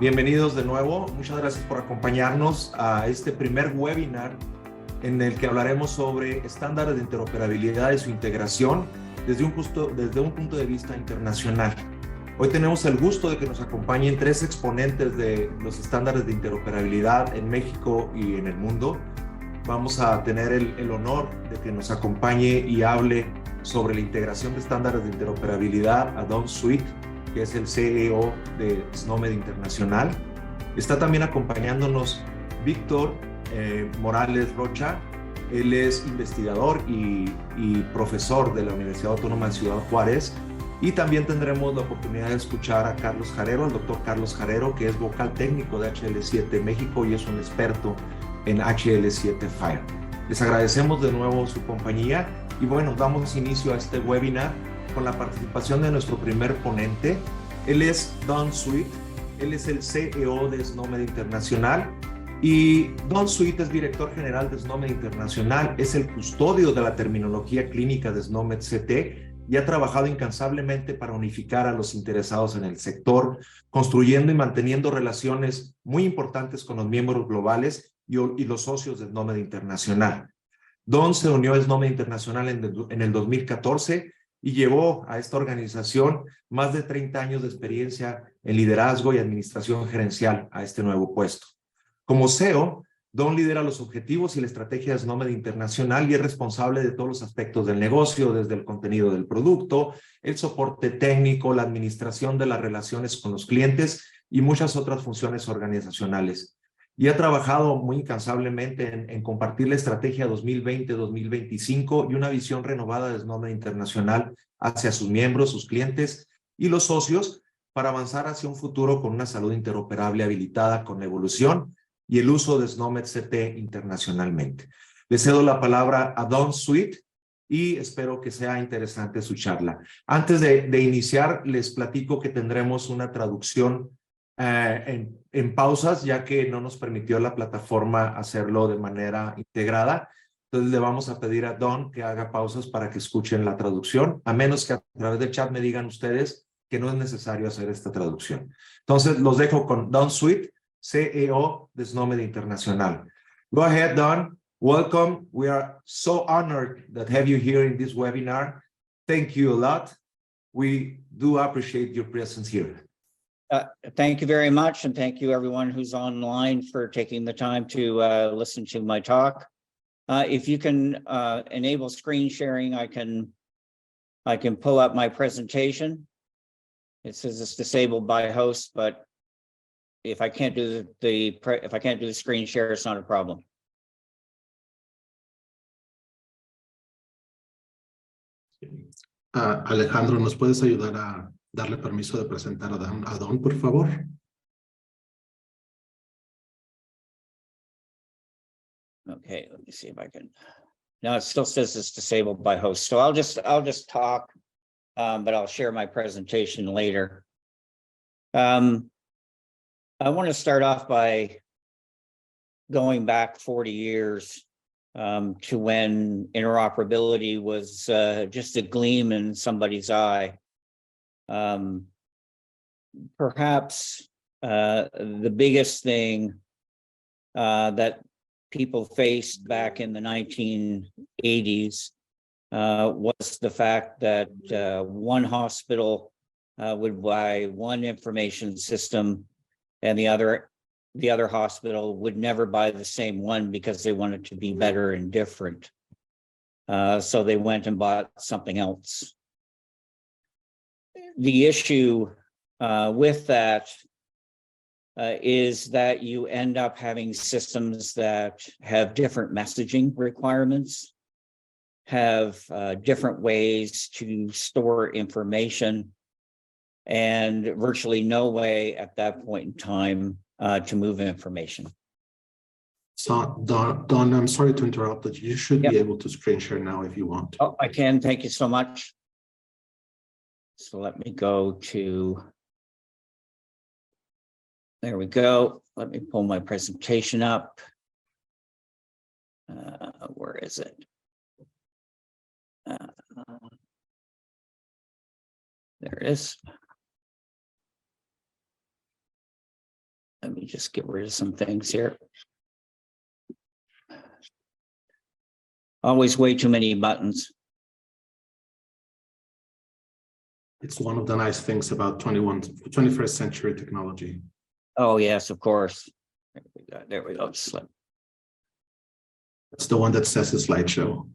Bienvenidos de nuevo. Muchas gracias por acompañarnos a este primer webinar en el que hablaremos sobre estándares de interoperabilidad y su integración desde un punto de vista internacional. Hoy tenemos el gusto de que nos acompañen tres exponentes de los estándares de interoperabilidad en México y en el mundo. Vamos a tener el honor de que nos acompañe y hable sobre la integración de estándares de interoperabilidad a Don Sweet, que es el CEO de SNOMED Internacional. Está también acompañándonos Víctor Morales Rocha. Él es investigador y profesor de la Universidad Autónoma de Ciudad Juárez. Y también tendremos la oportunidad de escuchar a Carlos Jarero, al doctor Carlos Jarero, que es vocal técnico de HL7 México y es un experto en HL7 Fire. Les agradecemos de nuevo su compañía y bueno, damos inicio a este webinar con la participación de nuestro primer ponente. Él es Don Sweet, él es el CEO de SNOMED Internacional y Don Sweet es director general de SNOMED Internacional, es el custodio de la terminología clínica de SNOMED CT y ha trabajado incansablemente para unificar a los interesados en el sector, construyendo y manteniendo relaciones muy importantes con los miembros globales y los socios de SNOMED Internacional. Don se unió a SNOMED Internacional en el 2014 y llevó a esta organización más de 30 años de experiencia en liderazgo y administración gerencial a este nuevo puesto. Como CEO, Don lidera los objetivos y la estrategia de SNOMED Internacional y es responsable de todos los aspectos del negocio, desde el contenido del producto, el soporte técnico, la administración de las relaciones con los clientes y muchas otras funciones organizacionales. Y ha trabajado muy incansablemente en compartir la estrategia 2020-2025 y una visión renovada de SNOMED Internacional hacia sus miembros, sus clientes y los socios para avanzar hacia un futuro con una salud interoperable habilitada con evolución y el uso de SNOMED CT internacionalmente. Le cedo la palabra a Don Sweet y espero que sea interesante su charla. Antes de iniciar, les platico que tendremos una traducción en pausas, ya que no nos permitió la plataforma hacerlo de manera integrada. Entonces le vamos a pedir a Don que haga pausas para que escuchen la traducción, a menos que a través del chat me digan ustedes que no es necesario hacer esta traducción. Entonces los dejo con Don Sweet, CEO de SNOMED Internacional. Go ahead, Don. Welcome. We are so honored that have you here in this webinar. Thank you a lot. We do appreciate your presence here. Thank you very much, and thank you everyone who's online for taking the time to listen to my talk. If you can enable screen sharing, I can pull up my presentation. It says it's disabled by host, but if I can't do the screen share, it's not a problem. Alejandro, ¿nos puedes ayudar a darle permiso de presentar a Don, por favor? Okay, let me see if I can. No, it still says it's disabled by host, so I'll just talk, but I'll share my presentation later. I want to start off by going back 40 years to when interoperability was just a gleam in somebody's eye. Perhaps the biggest thing that people faced back in the 1980s was the fact that one hospital would buy one information system and the other hospital would never buy the same one because they wanted to be better and different. So they went and bought something else. The issue with that is that you end up having systems that have different messaging requirements, have different ways to store information, and virtually no way at that point in time to move information. So, Don, I'm sorry to interrupt, but you should be able to screen share now if you want. Oh, I can. Thank you so much. So let me go to, there we go. Let me pull my presentation up. Where is it? There it is. just get rid of some things here. Always way too many buttons. It's one of the nice things about 21st century technology. Oh, yes, of course. There we go. Slip. It's the one that says a slideshow.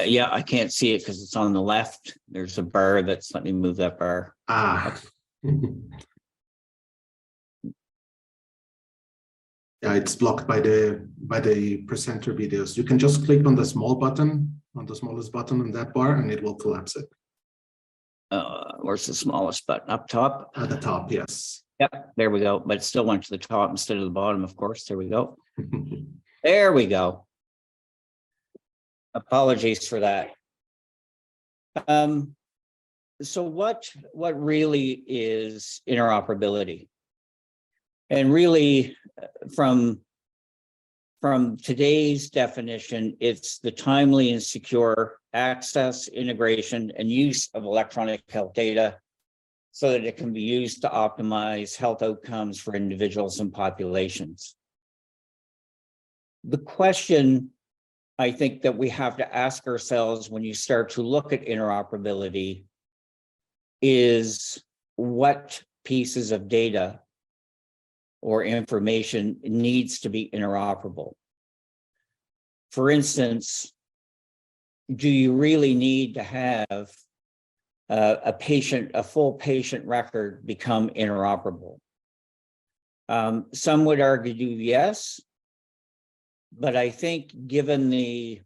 Yeah, I can't see it because it's on the left. There's a bar that's, let me move that bar. Ah. Yeah, it's blocked by the presenter videos. You can just click on the small button, on the smallest button on that bar, and it will collapse it. Where's the smallest button? Up top? At the top, yes. Yep, there we go. But it still went to the top instead of the bottom, of course. There we go. There we go. Apologies for that. So what really is interoperability? And really, from today's definition, it's the timely and secure access, integration, and use of electronic health data so that it can be used to optimize health outcomes for individuals and populations. The question I think that we have to ask ourselves when you start to look at interoperability is what pieces of data or information needs to be interoperable. For instance, do you really need to have a full patient record become interoperable? Some would argue yes, but I think given the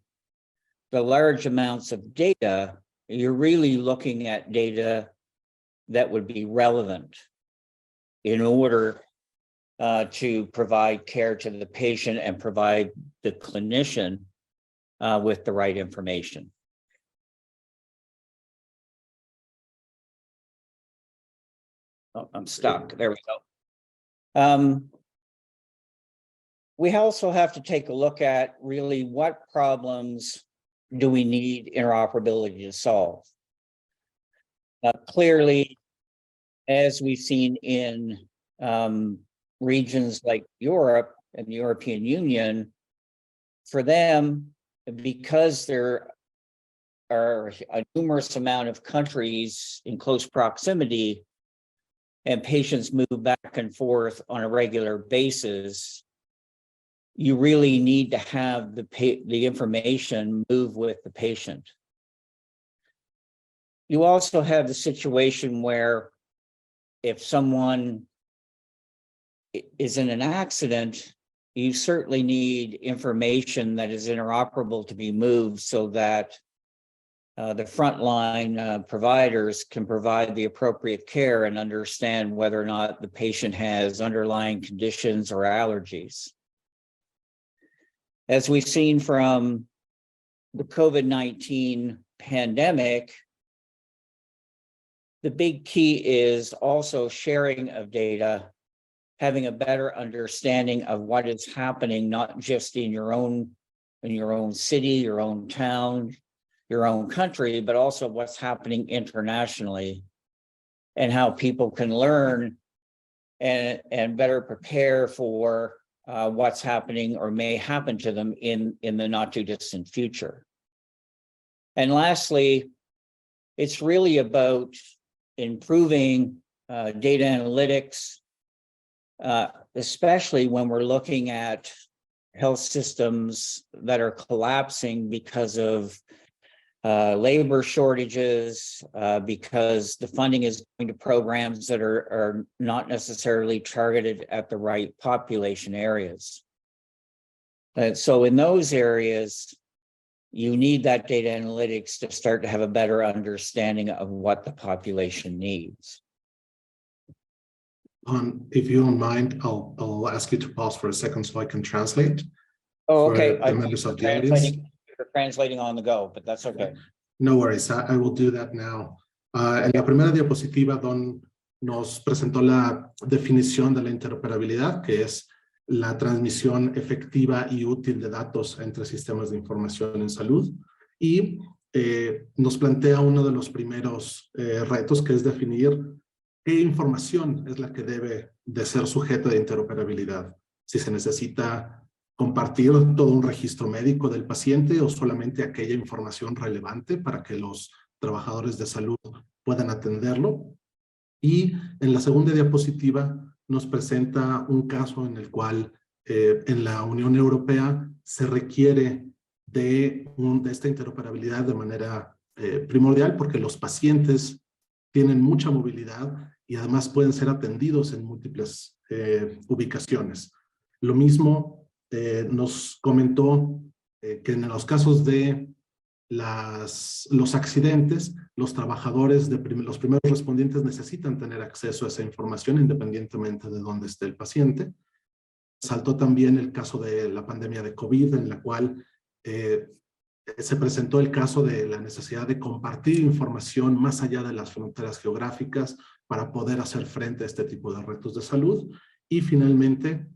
large amounts of data, you're really looking at data that would be relevant in order to provide care to the patient and provide the clinician with the right information. Oh, I'm stuck. There we go. We also have to take a look at really what problems do we need interoperability to solve. Clearly, as we've seen in regions like Europe and the European Union, for them, because there are a numerous amount of countries in close proximity and patients move back and forth on a regular basis, you really need to have the information move with the patient. You also have the situation where if someone is in an accident, you certainly need information that is interoperable to be moved so that the frontline providers can provide the appropriate care and understand whether or not the patient has underlying conditions or allergies. As we've seen from the COVID-19 pandemic, the big key is also sharing of data, having a better understanding of what is happening, not just in your own city, your own town, your own country, but also what's happening internationally and how people can learn and better prepare for what's happening or may happen to them in the not too distant future. And lastly, it's really about improving data analytics, especially when we're looking at health systems that are collapsing because of labor shortages, because the funding is going to programs that are not necessarily targeted at the right population areas. So in those areas, you need that data analytics to start to have a better understanding of what the population needs. If you don't mind, I'll ask you to pause for a second so I can translate. Oh, okay. The members of the audience. You're translating on the go, but that's okay. No worries, I will do that now. En la primera diapositiva, Don nos presentó la definición de la interoperabilidad, que es la transmisión efectiva y útil de datos entre sistemas de información en salud, y nos plantea uno de los primeros retos, que es definir qué información es la que debe de ser sujeta de interoperabilidad. Si se necesita compartir todo un registro médico del paciente o solamente aquella información relevante para que los trabajadores de salud puedan atenderlo. Y en la segunda diapositiva nos presenta un caso en el cual en la Unión Europea se requiere de esta interoperabilidad de manera primordial porque los pacientes tienen mucha movilidad y además pueden ser atendidos en múltiples ubicaciones. Lo mismo nos comentó que en los casos de los accidentes, los trabajadores, los primeros respondientes necesitan tener acceso a esa información independientemente de dónde esté el paciente. Saltó también el caso de la pandemia de COVID, en la cual se presentó el caso de la necesidad de compartir información más allá de las fronteras geográficas para poder hacer frente a este tipo de retos de salud. Y finalmente,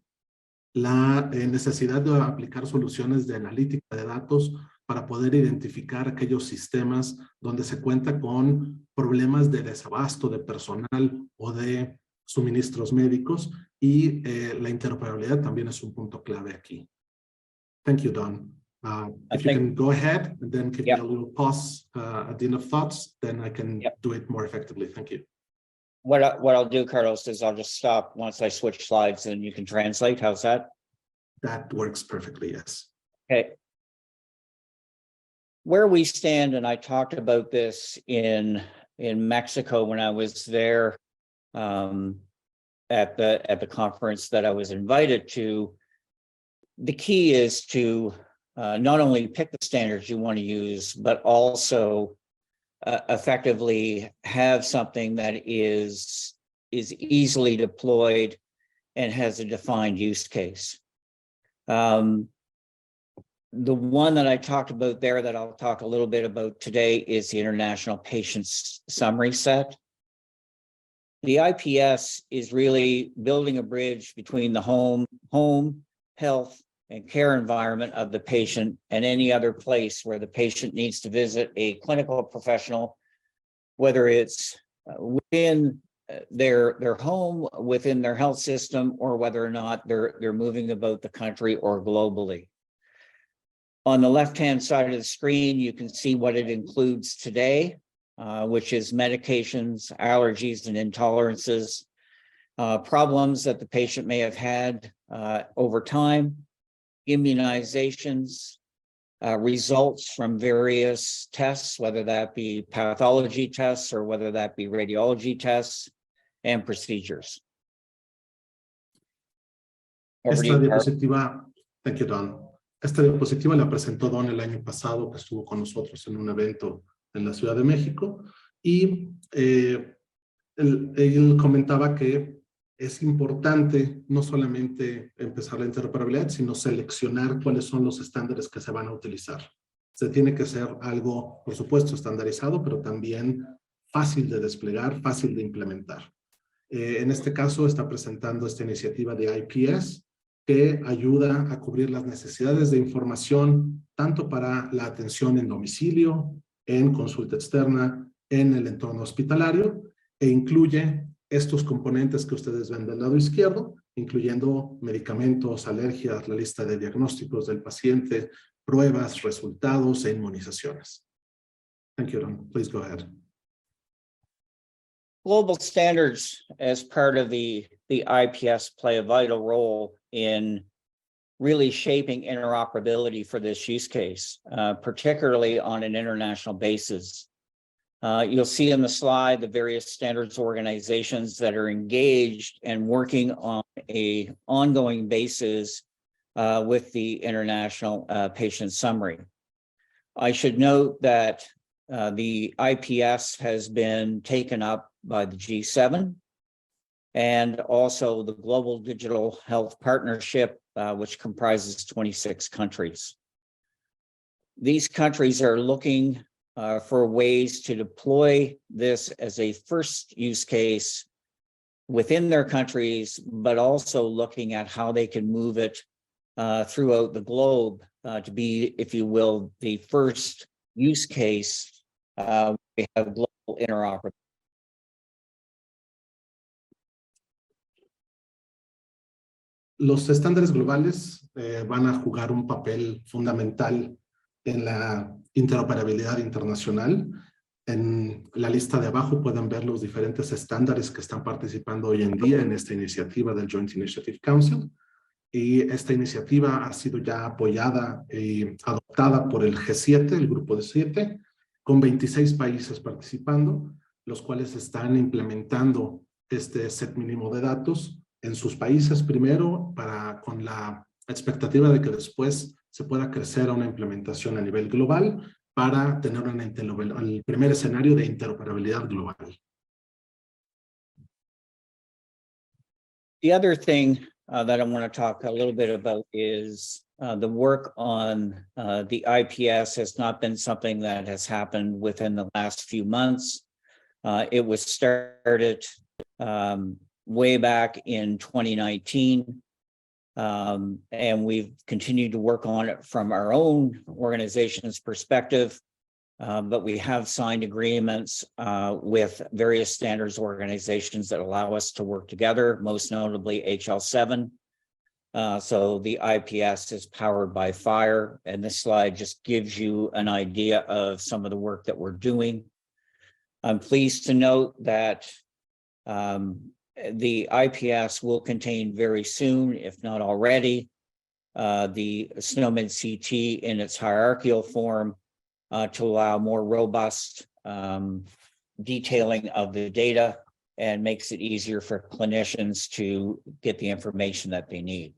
la necesidad de aplicar soluciones de analítica de datos para poder identificar aquellos sistemas donde se cuenta con problemas de desabasto de personal o de suministros médicos y la interoperabilidad también es un punto clave aquí. Thank you, Don. If you can go ahead and then give me a little pause at the end of thoughts, then I can do it more effectively. Thank you. What I'll do, Carlos, is I'll just stop once I switch slides and you can translate. How's that? That works perfectly, yes. Okay. Where we stand, and I talked about this in Mexico when I was there at the conference that I was invited to. The key is to not only pick the standards you want to use, but also effectively have something that is easily deployed and has a defined use case. The one that I talked about there that I'll talk a little bit about today is the International Patient Summary Set. The IPS is really building a bridge between the home, health, and care environment of the patient and any other place where the patient needs to visit a clinical professional, whether it's within their home, within their health system, or whether or not they're moving about the country or globally. On the left-hand side of the screen, you can see what it includes today, which is medications, allergies, and intolerances, problems that the patient may have had over time, immunizations, results from various tests, whether that be pathology tests or whether that be radiology tests, and procedures. Esta diapositiva, thank you, Don. Esta diapositiva la presentó Don el año pasado, que estuvo con nosotros en un evento en la Ciudad de México, y él comentaba que es importante no solamente empezar la interoperabilidad, sino seleccionar cuáles son los estándares que se van a utilizar. Se tiene que ser algo, por supuesto, estandarizado, pero también fácil de desplegar, fácil de implementar. En este caso está presentando esta iniciativa de IPS, que ayuda a cubrir las necesidades de información tanto para la atención en domicilio, en consulta externa, en el entorno hospitalario, e incluye estos componentes que ustedes ven del lado izquierdo, incluyendo medicamentos, alergias, la lista de diagnósticos del paciente, pruebas, resultados e inmunizaciones. Thank you, Don. Please go ahead. Global standards as part of the IPS play a vital role in really shaping interoperability for this use case, particularly on an international basis. You'll see in the slide the various standards organizations that are engaged and working on an ongoing basis with the International Patient Summary. I should note that the IPS has been taken up by the G7 and also the Global Digital Health Partnership, which comprises 26 countries. These countries are looking for ways to deploy this as a first use case within their countries, but also looking at how they can move it throughout the globe to be, if you will, the first use case we have global interoperability. Los estándares globales van a jugar un papel fundamental en la interoperabilidad internacional. En la lista de abajo pueden ver los diferentes estándares que están participando hoy en día en esta iniciativa del Joint Initiative Council. Y esta iniciativa ha sido ya apoyada y adoptada por el G7, el grupo de 7, con 26 países participando, los cuales están implementando este set mínimo de datos en sus países primero, con la expectativa de que después se pueda crecer a una implementación a nivel global para tener el primer escenario de interoperabilidad global. The other thing that I want to talk a little bit about is the work on the IPS has not been something that has happened within the last few months. It was started way back in 2019. And we've continued to work on it from our own organization's perspective. But we have signed agreements with various standards organizations that allow us to work together, most notably HL7. So the IPS is powered by FHIR, and this slide just gives you an idea of some of the work that we're doing. I'm pleased to note that the IPS will contain very soon, if not already, the SNOMED CT in its hierarchical form to allow more robust detailing of the data and makes it easier for clinicians to get the information that they need.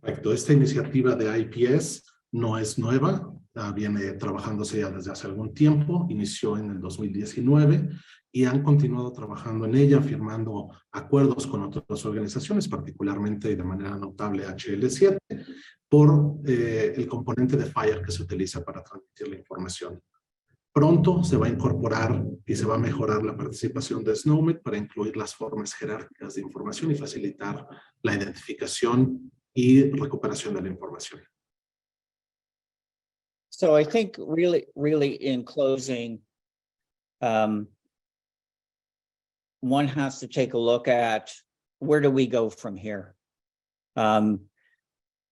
Correcto. Esta iniciativa de IPS no es nueva, viene trabajándose ya desde hace algún tiempo, inició en el 2019 y han continuado trabajando en ella, firmando acuerdos con otras organizaciones, particularmente y de manera notable HL7, por el componente de FHIR que se utiliza para transmitir la información. Pronto se va a incorporar y se va a mejorar la participación de SNOMED para incluir las formas jerárquicas de información y facilitar la identificación y recuperación de la información. So I think really in closing, one has to take a look at where do we go from here?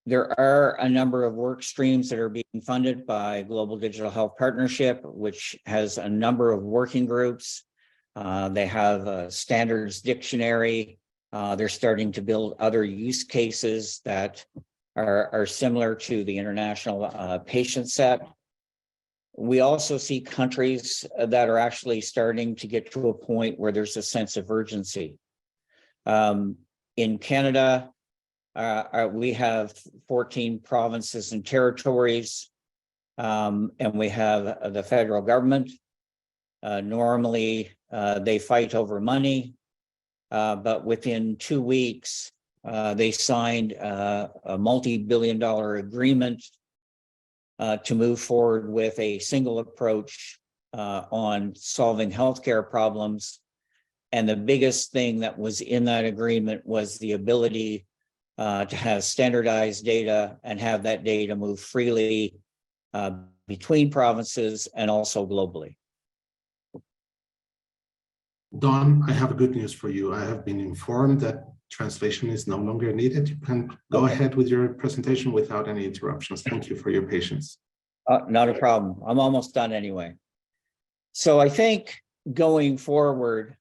There are a number of work streams that are being funded by Global Digital Health Partnership, which has a number of working groups. They have a standards dictionary. They're starting to build other use cases that are similar to the international patient set. We also see countries that are actually starting to get to a point where there's a sense of urgency. In Canada, we have 14 provinces and territories, and we have the federal government. Normally, they fight over money, but within 2 weeks, they signed a multi-billion-dollar agreement to move forward with a single approach on solving healthcare problems. And the biggest thing that was in that agreement was the ability to have standardized data and have that data move freely between provinces and also globally. Don, I have good news for you. I have been informed that translation is no longer needed. You can go ahead with your presentation without any interruptions. Thank you for your patience. Not a problem. I'm almost done anyway. So I think going forward,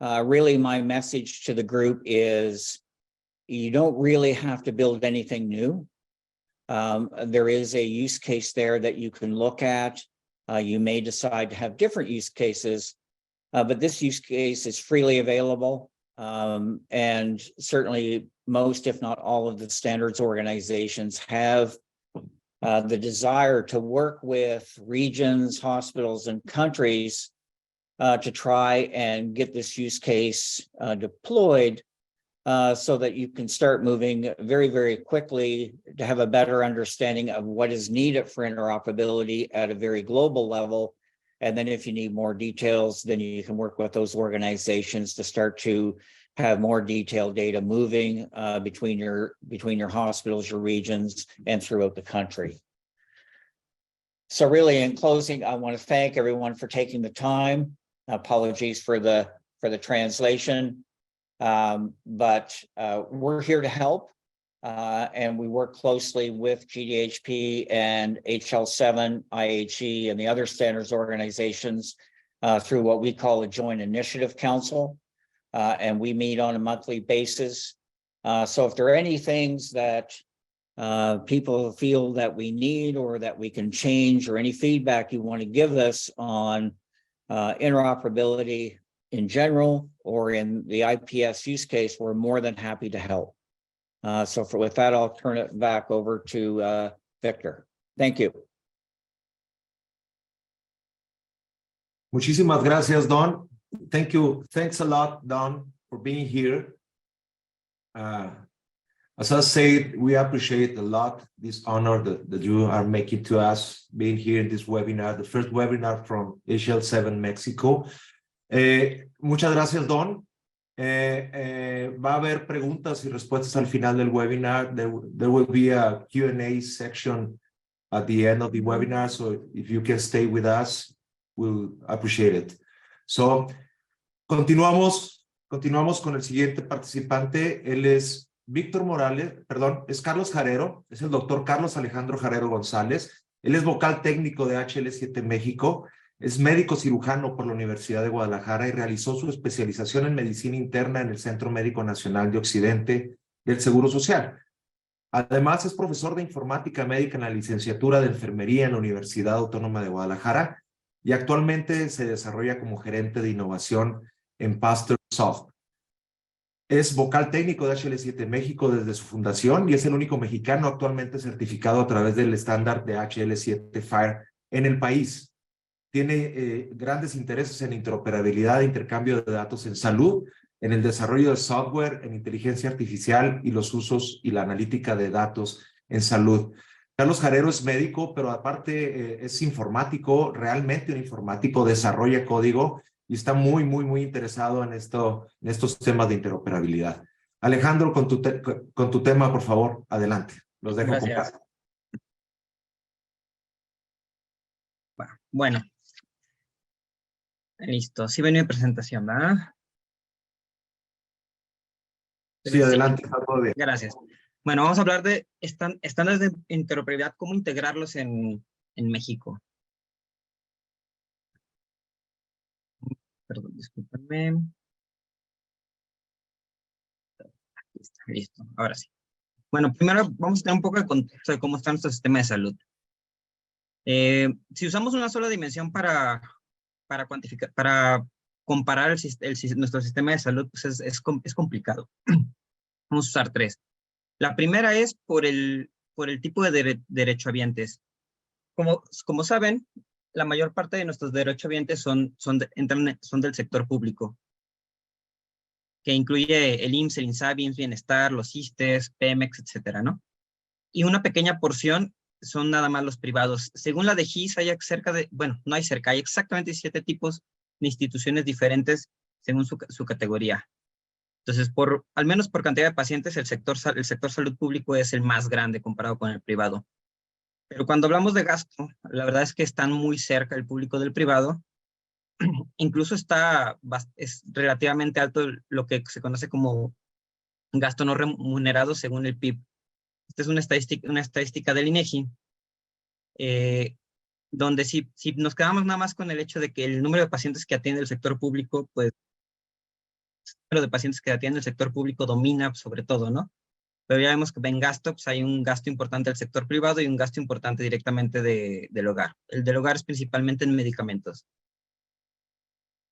really my message to the group is you don't really have to build anything new. There is a use case there that you can look at. You may decide to have different use cases, but this use case is freely available. And certainly most, if not all of the standards organizations have the desire to work with regions, hospitals, and countries to try and get this use case deployed so that you can start moving very, very quickly to have a better understanding of what is needed for interoperability at a very global level. And then if you need more details, then you can work with those organizations to start to have more detailed data moving between your hospitals, your regions, and throughout the country. So really in closing, I want to thank everyone for taking the time. Apologies for the translation. But we're here to help. And we work closely with GDHP and HL7, IHE, and the other standards organizations through what we call a Joint Initiative Council. And we meet on a monthly basis. So if there are any things that people feel that we need or that we can change, or any feedback you want to give us on interoperability in general or in the IPS use case, we're more than happy to help. So with that, I'll turn it back over to Victor. Thank you. Muchísimas gracias, Don. Thank you. Thanks a lot, Don, for being here. As I said, we appreciate a lot this honor that you are making to us being here in this webinar, the first webinar from HL7 Mexico. Muchas gracias, Don. Va a haber preguntas y respuestas al final del webinar. There will be a Q&A section at the end of the webinar, so if you can stay with us, we'll appreciate it. So, continuamos con el siguiente participante. Él es Víctor Morales, perdón, es Carlos Jarero, es el doctor Carlos Alejandro Jarero González. Él es vocal técnico de HL7 México, es médico cirujano por la Universidad de Guadalajara y realizó su especialización en medicina interna en el Centro Médico Nacional de Occidente del Seguro Social. Además, es profesor de informática médica en la licenciatura de enfermería en la Universidad Autónoma de Guadalajara y actualmente se desarrolla como gerente de innovación en Pasteur Soft. Es vocal técnico de HL7 México desde su fundación y es el único mexicano actualmente certificado a través del estándar de HL7 FHIR en el país. Tiene grandes intereses en interoperabilidad e intercambio de datos en salud, en el desarrollo de software, en inteligencia artificial y los usos y la analítica de datos en salud. Carlos Jarero es médico, pero aparte es informático, realmente un informático, desarrolla código y está muy interesado en estos temas de interoperabilidad. Alejandro, con tu tema, por favor, adelante. Los dejo con paz. Bueno, listo. Sí ven mi presentación, ¿verdad? Sí, adelante. Todo bien. Gracias. Bueno, vamos a hablar de estándares de interoperabilidad, cómo integrarlos en México. Perdón, discúlpenme. Aquí está, listo. Ahora sí. Bueno, primero vamos a tener un poco de contexto de cómo está nuestro sistema de salud. Si usamos una sola dimensión para cuantificar, para comparar nuestro sistema de salud, pues es complicado. Vamos a usar tres. La primera es por el tipo de derechohabientes. Como saben, la mayor parte de nuestros derechohabientes son del sector público, que incluye el IMSS, el INSABI, IMSS Bienestar, los ISSSTEs, Pemex, etcétera, ¿no? Y una pequeña porción son nada más los privados. Según la de GIS, hay exactamente 7 tipos de instituciones diferentes según su categoría. Entonces, al menos por cantidad de pacientes, el sector salud público es el más grande comparado con el privado. Pero cuando hablamos de gasto, la verdad es que están muy cerca el público del privado. Incluso es relativamente alto lo que se conoce como gasto no remunerado según el PIB. Esta es una estadística del INEGI, donde si nos quedamos nada más con el hecho de que el número de pacientes que atiende el sector público, pues el número de pacientes que atiende el sector público domina sobre todo, ¿no? Pero ya vemos que en gasto, pues hay un gasto importante del sector privado y un gasto importante directamente del hogar. El del hogar es principalmente en medicamentos.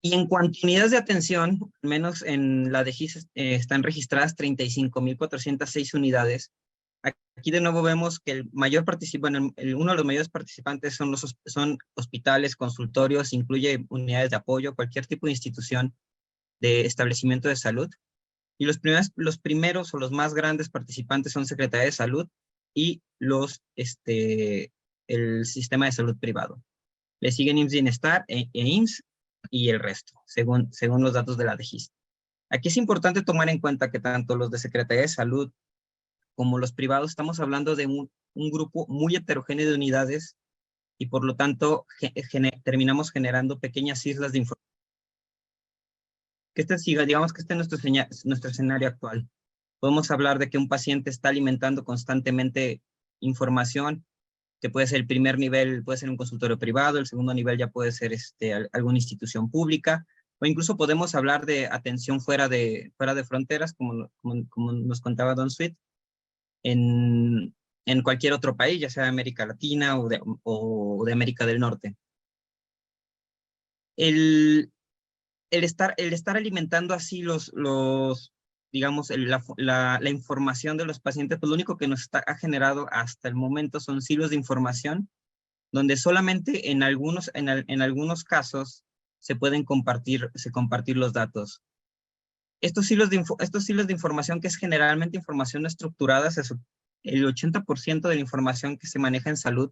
Y en cuanto a unidades de atención, al menos en la de GIS están registradas 35,406 unidades. Aquí de nuevo vemos que uno de los mayores participantes son hospitales, consultorios, incluye unidades de apoyo, cualquier tipo de institución de establecimiento de salud. Y los primeros o los más grandes participantes son Secretaría de Salud y el sistema de salud privado. Le siguen IMSS Bienestar e IMSS y el resto, según los datos de la DGIS. Aquí es importante tomar en cuenta que tanto los de Secretaría de Salud como los privados estamos hablando de un grupo muy heterogéneo de unidades y por lo tanto terminamos generando pequeñas islas de información digamos que este es nuestro escenario actual. Podemos hablar de que un paciente está alimentando constantemente información, que puede ser el primer nivel, puede ser un consultorio privado, el segundo nivel ya puede ser alguna institución pública, o incluso podemos hablar de atención fuera de fronteras, como nos contaba Don Sweet, en cualquier otro país, ya sea de América Latina o de América del Norte. El estar alimentando así digamos, la información de los pacientes, pues lo único que ha generado hasta el momento son silos de información, donde solamente en algunos casos se compartir los datos. Estos hilos de información, que es generalmente información no estructurada, el 80% de la información que se maneja en salud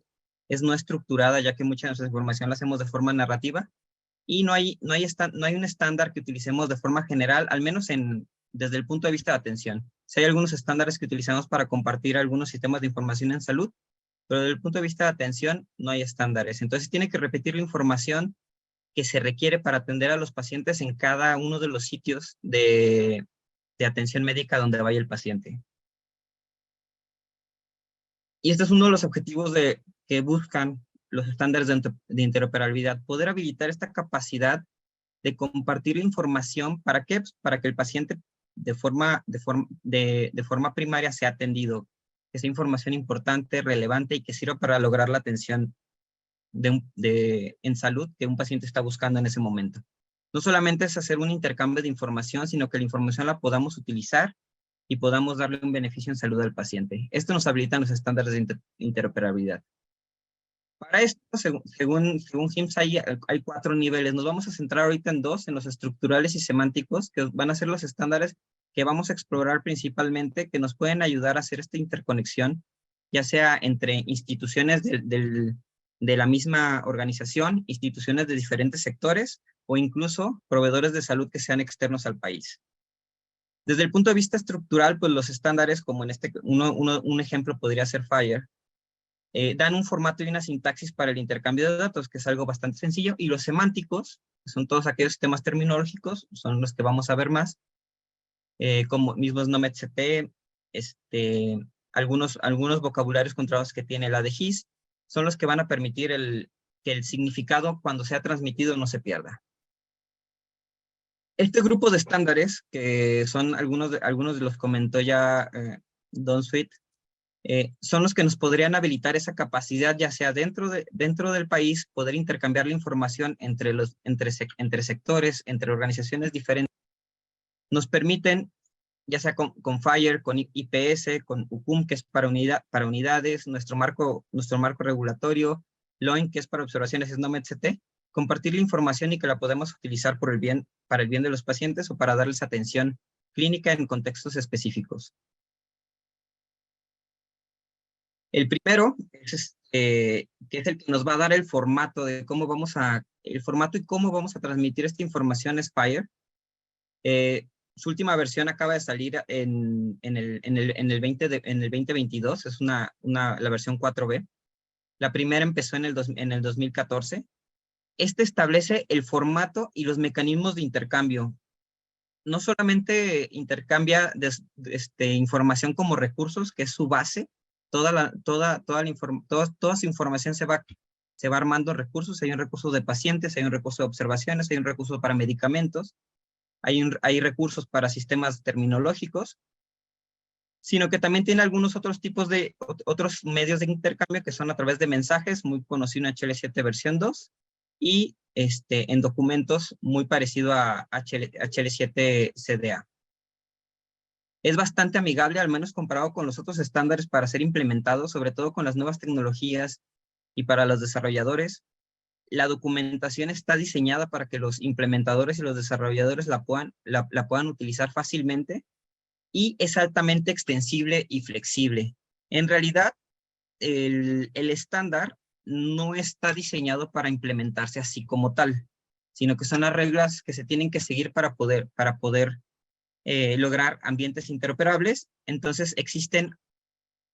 es no estructurada, ya que mucha de nuestra información la hacemos de forma narrativa, y no hay un estándar que utilicemos de forma general, al menos desde el punto de vista de atención. Sí hay algunos estándares que utilizamos para compartir algunos sistemas de información en salud, pero desde el punto de vista de atención no hay estándares. Entonces tiene que repetir la información que se requiere para atender a los pacientes en cada uno de los sitios de atención médica donde vaya el paciente. Y este es uno de los objetivos que buscan los estándares de interoperabilidad, poder habilitar esta capacidad de compartir la información. ¿Para qué? Pues para que el paciente de forma primaria sea atendido, que sea información importante, relevante y que sirva para lograr la atención en salud que un paciente está buscando en ese momento. No solamente es hacer un intercambio de información, sino que la información la podamos utilizar y podamos darle un beneficio en salud al paciente. Esto nos habilita los estándares de interoperabilidad. Para esto, según HIMSS, hay 4 niveles. Nos vamos a centrar ahorita en 2, en los estructurales y semánticos, que van a ser los estándares que vamos a explorar principalmente, que nos pueden ayudar a hacer esta interconexión, ya sea entre instituciones de la misma organización, instituciones de diferentes sectores, o incluso proveedores de salud que sean externos al país. Desde el punto de vista estructural, pues los estándares, como en un ejemplo podría ser FHIR, dan un formato y una sintaxis para el intercambio de datos, que es algo bastante sencillo, y los semánticos, que son todos aquellos temas terminológicos, son los que vamos a ver más, como mismos NOMED-CP, algunos vocabularios controlados que tiene la de GIS, son los que van a permitir que el significado, cuando sea transmitido, no se pierda. Este grupo de estándares, que son algunos de los comentó ya Don Sweet, son los que nos podrían habilitar esa capacidad, ya sea dentro del país, poder intercambiar la información entre sectores, entre organizaciones diferentes. Nos permiten, ya sea con FHIR, con IPS, con UCUM, que es para unidades, nuestro marco regulatorio, LOIN, que es para observaciones, es NOMED-CT, compartir la información y que la podemos utilizar para el bien de los pacientes o para darles atención clínica en contextos específicos. El primero que es el que nos va a dar el formato y cómo vamos a transmitir esta información, es FHIR. Su última versión acaba de salir en el 2022, es la versión 4B. La primera empezó en el 2014. Este establece el formato y los mecanismos de intercambio. No solamente intercambia información como recursos, que es su base, toda su información se va armando recursos. Hay un recurso de pacientes, hay un recurso de observaciones, hay un recurso para medicamentos, hay recursos para sistemas terminológicos, sino que también tiene algunos otros tipos de otros medios de intercambio que son a través de mensajes, muy conocido en HL7 versión 2, y en documentos muy parecido a HL7 CDA. Es bastante amigable, al menos comparado con los otros estándares para ser implementados, sobre todo con las nuevas tecnologías y para los desarrolladores. La documentación está diseñada para que los implementadores y los desarrolladores la puedan utilizar fácilmente, y es altamente extensible y flexible. En realidad, el estándar no está diseñado para implementarse así como tal, sino que son las reglas que se tienen que seguir para poder lograr ambientes interoperables. Entonces existen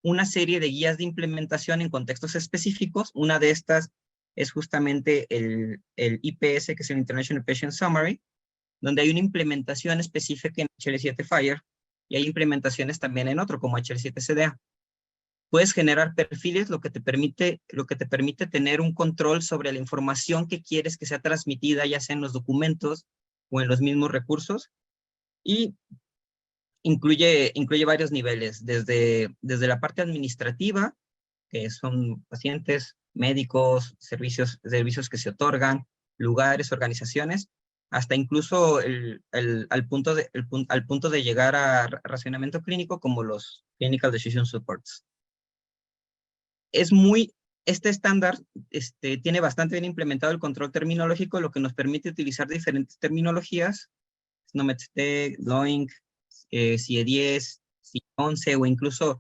una serie de guías de implementación en contextos específicos. Una de estas es justamente el IPS, que es el International Patient Summary, donde hay una implementación específica en HL7 Fire y hay implementaciones también en otro, como HL7 CDA. Puedes generar perfiles, lo que te permite tener un control sobre la información que quieres que sea transmitida, ya sea en los documentos o en los mismos recursos, y incluye varios niveles, desde la parte administrativa, que son pacientes, médicos, servicios que se otorgan, lugares, organizaciones, hasta incluso al punto de llegar a racionamiento clínico, como los Clinical Decision Supports. Este estándar tiene bastante bien implementado el control terminológico, lo que nos permite utilizar diferentes terminologías, SNOMED-TT, LOINC, CIE-10, CIE-11 o incluso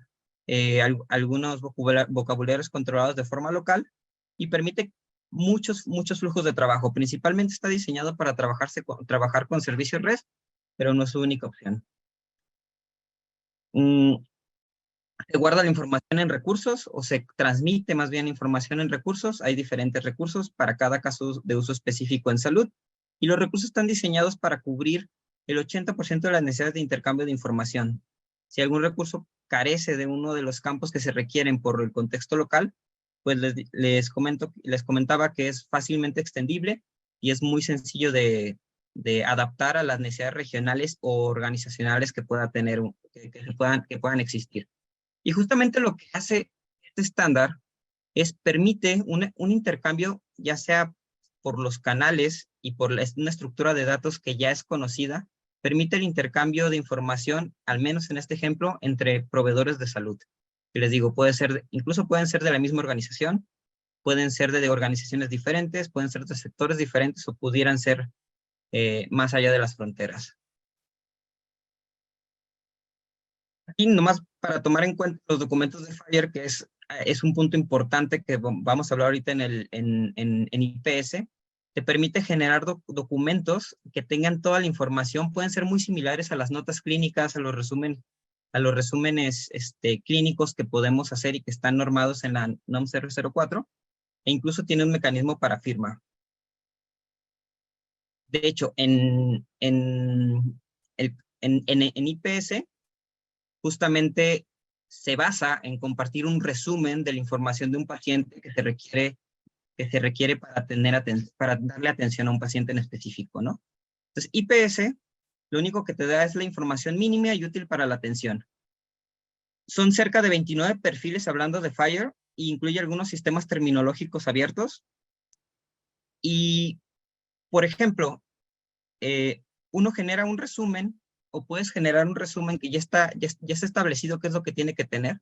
algunos vocabularios controlados de forma local, y permite muchos flujos de trabajo. Principalmente está diseñado para trabajar con servicios REST, pero no es su única opción. Se guarda la información en recursos, o se transmite más bien información en recursos. Hay diferentes recursos para cada caso de uso específico en salud, y los recursos están diseñados para cubrir el 80% de las necesidades de intercambio de información. Si algún recurso carece de uno de los campos que se requieren por el contexto local, pues les comentaba que es fácilmente extendible y es muy sencillo de adaptar a las necesidades regionales o organizacionales que puedan existir. Y justamente lo que hace este estándar es permite un intercambio, ya sea por los canales y por una estructura de datos que ya es conocida, permite el intercambio de información, al menos en este ejemplo, entre proveedores de salud. Que les digo, incluso pueden ser de la misma organización, pueden ser de organizaciones diferentes, pueden ser de sectores diferentes, o pudieran ser más allá de las fronteras. Aquí nomás para tomar en cuenta los documentos de FHIR, que es un punto importante que vamos a hablar ahorita en IPS, te permite generar documentos que tengan toda la información. Pueden ser muy similares a las notas clínicas, a los resúmenes clínicos que podemos hacer y que están normados en la NOM 004, e incluso tiene un mecanismo para firma. De hecho, en IPS, justamente se basa en compartir un resumen de la información de un paciente que se requiere para darle atención a un paciente en específico, ¿no? Entonces, IPS, lo único que te da es la información mínima y útil para la atención. Son cerca de 29 perfiles hablando de FHIR, e incluye algunos sistemas terminológicos abiertos. Y, por ejemplo, uno genera un resumen, o puedes generar un resumen que ya está establecido qué es lo que tiene que tener.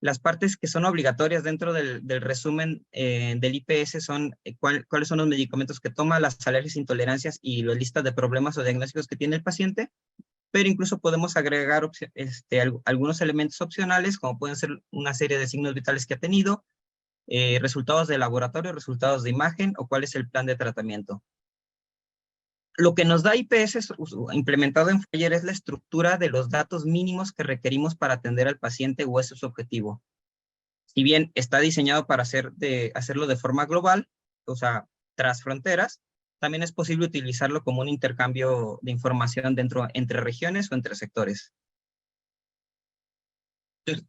Las partes que son obligatorias dentro del resumen del IPS son cuáles son los medicamentos que toma, las alergias, intolerancias y la lista de problemas o diagnósticos que tiene el paciente, pero incluso podemos agregar algunos elementos opcionales, como pueden ser una serie de signos vitales que ha tenido, resultados de laboratorio, resultados de imagen, o cuál es el plan de tratamiento. Lo que nos da IPS implementado en FHIR es la estructura de los datos mínimos que requerimos para atender al paciente, o ese es su objetivo. Si bien está diseñado para hacerlo de forma global, o sea, tras fronteras, también es posible utilizarlo como un intercambio de información entre regiones o entre sectores. Entonces,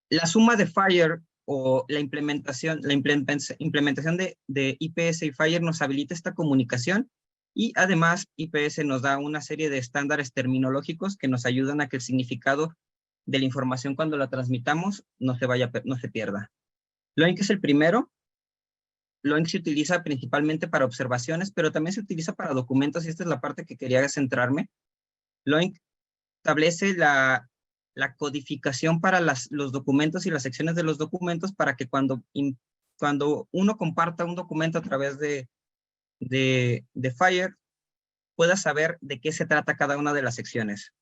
la suma de FHIR o la implementación de IPS y FHIR nos habilita esta comunicación. Y además, IPS nos da una serie de estándares terminológicos que nos ayudan a que el significado de la información, cuando la transmitamos, no se pierda. LOINC es el primero. LOINC se utiliza principalmente para observaciones, pero también se utiliza para documentos, y esta es la parte que quería centrarme. LOINC establece la codificación para los documentos y las secciones de los documentos, para que cuando uno comparta un documento a través de FHIR, pueda saber de qué se trata cada una de las secciones.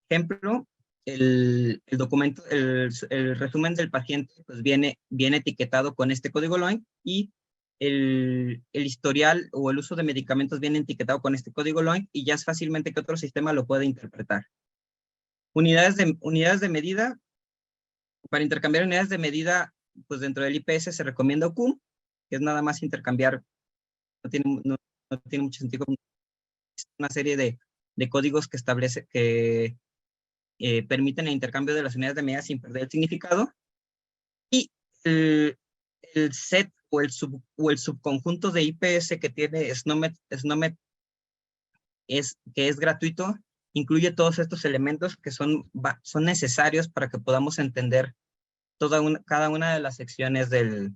Ejemplo, el documento, el resumen del paciente, pues viene etiquetado con este código LOINC, y el historial o el uso de medicamentos viene etiquetado con este código LOINC, y ya es fácilmente que otro sistema lo puede interpretar. Unidades de medida. Para intercambiar unidades de medida, pues dentro del IPS se recomienda OCUM, que es nada más intercambiar. No tiene mucho sentido una serie de códigos que establece que permiten el intercambio de las unidades de medida sin perder el significado. Y el set o el subconjunto de IPS que tiene SNOMED, que es gratuito, incluye todos estos elementos que son necesarios para que podamos entender cada una de las secciones del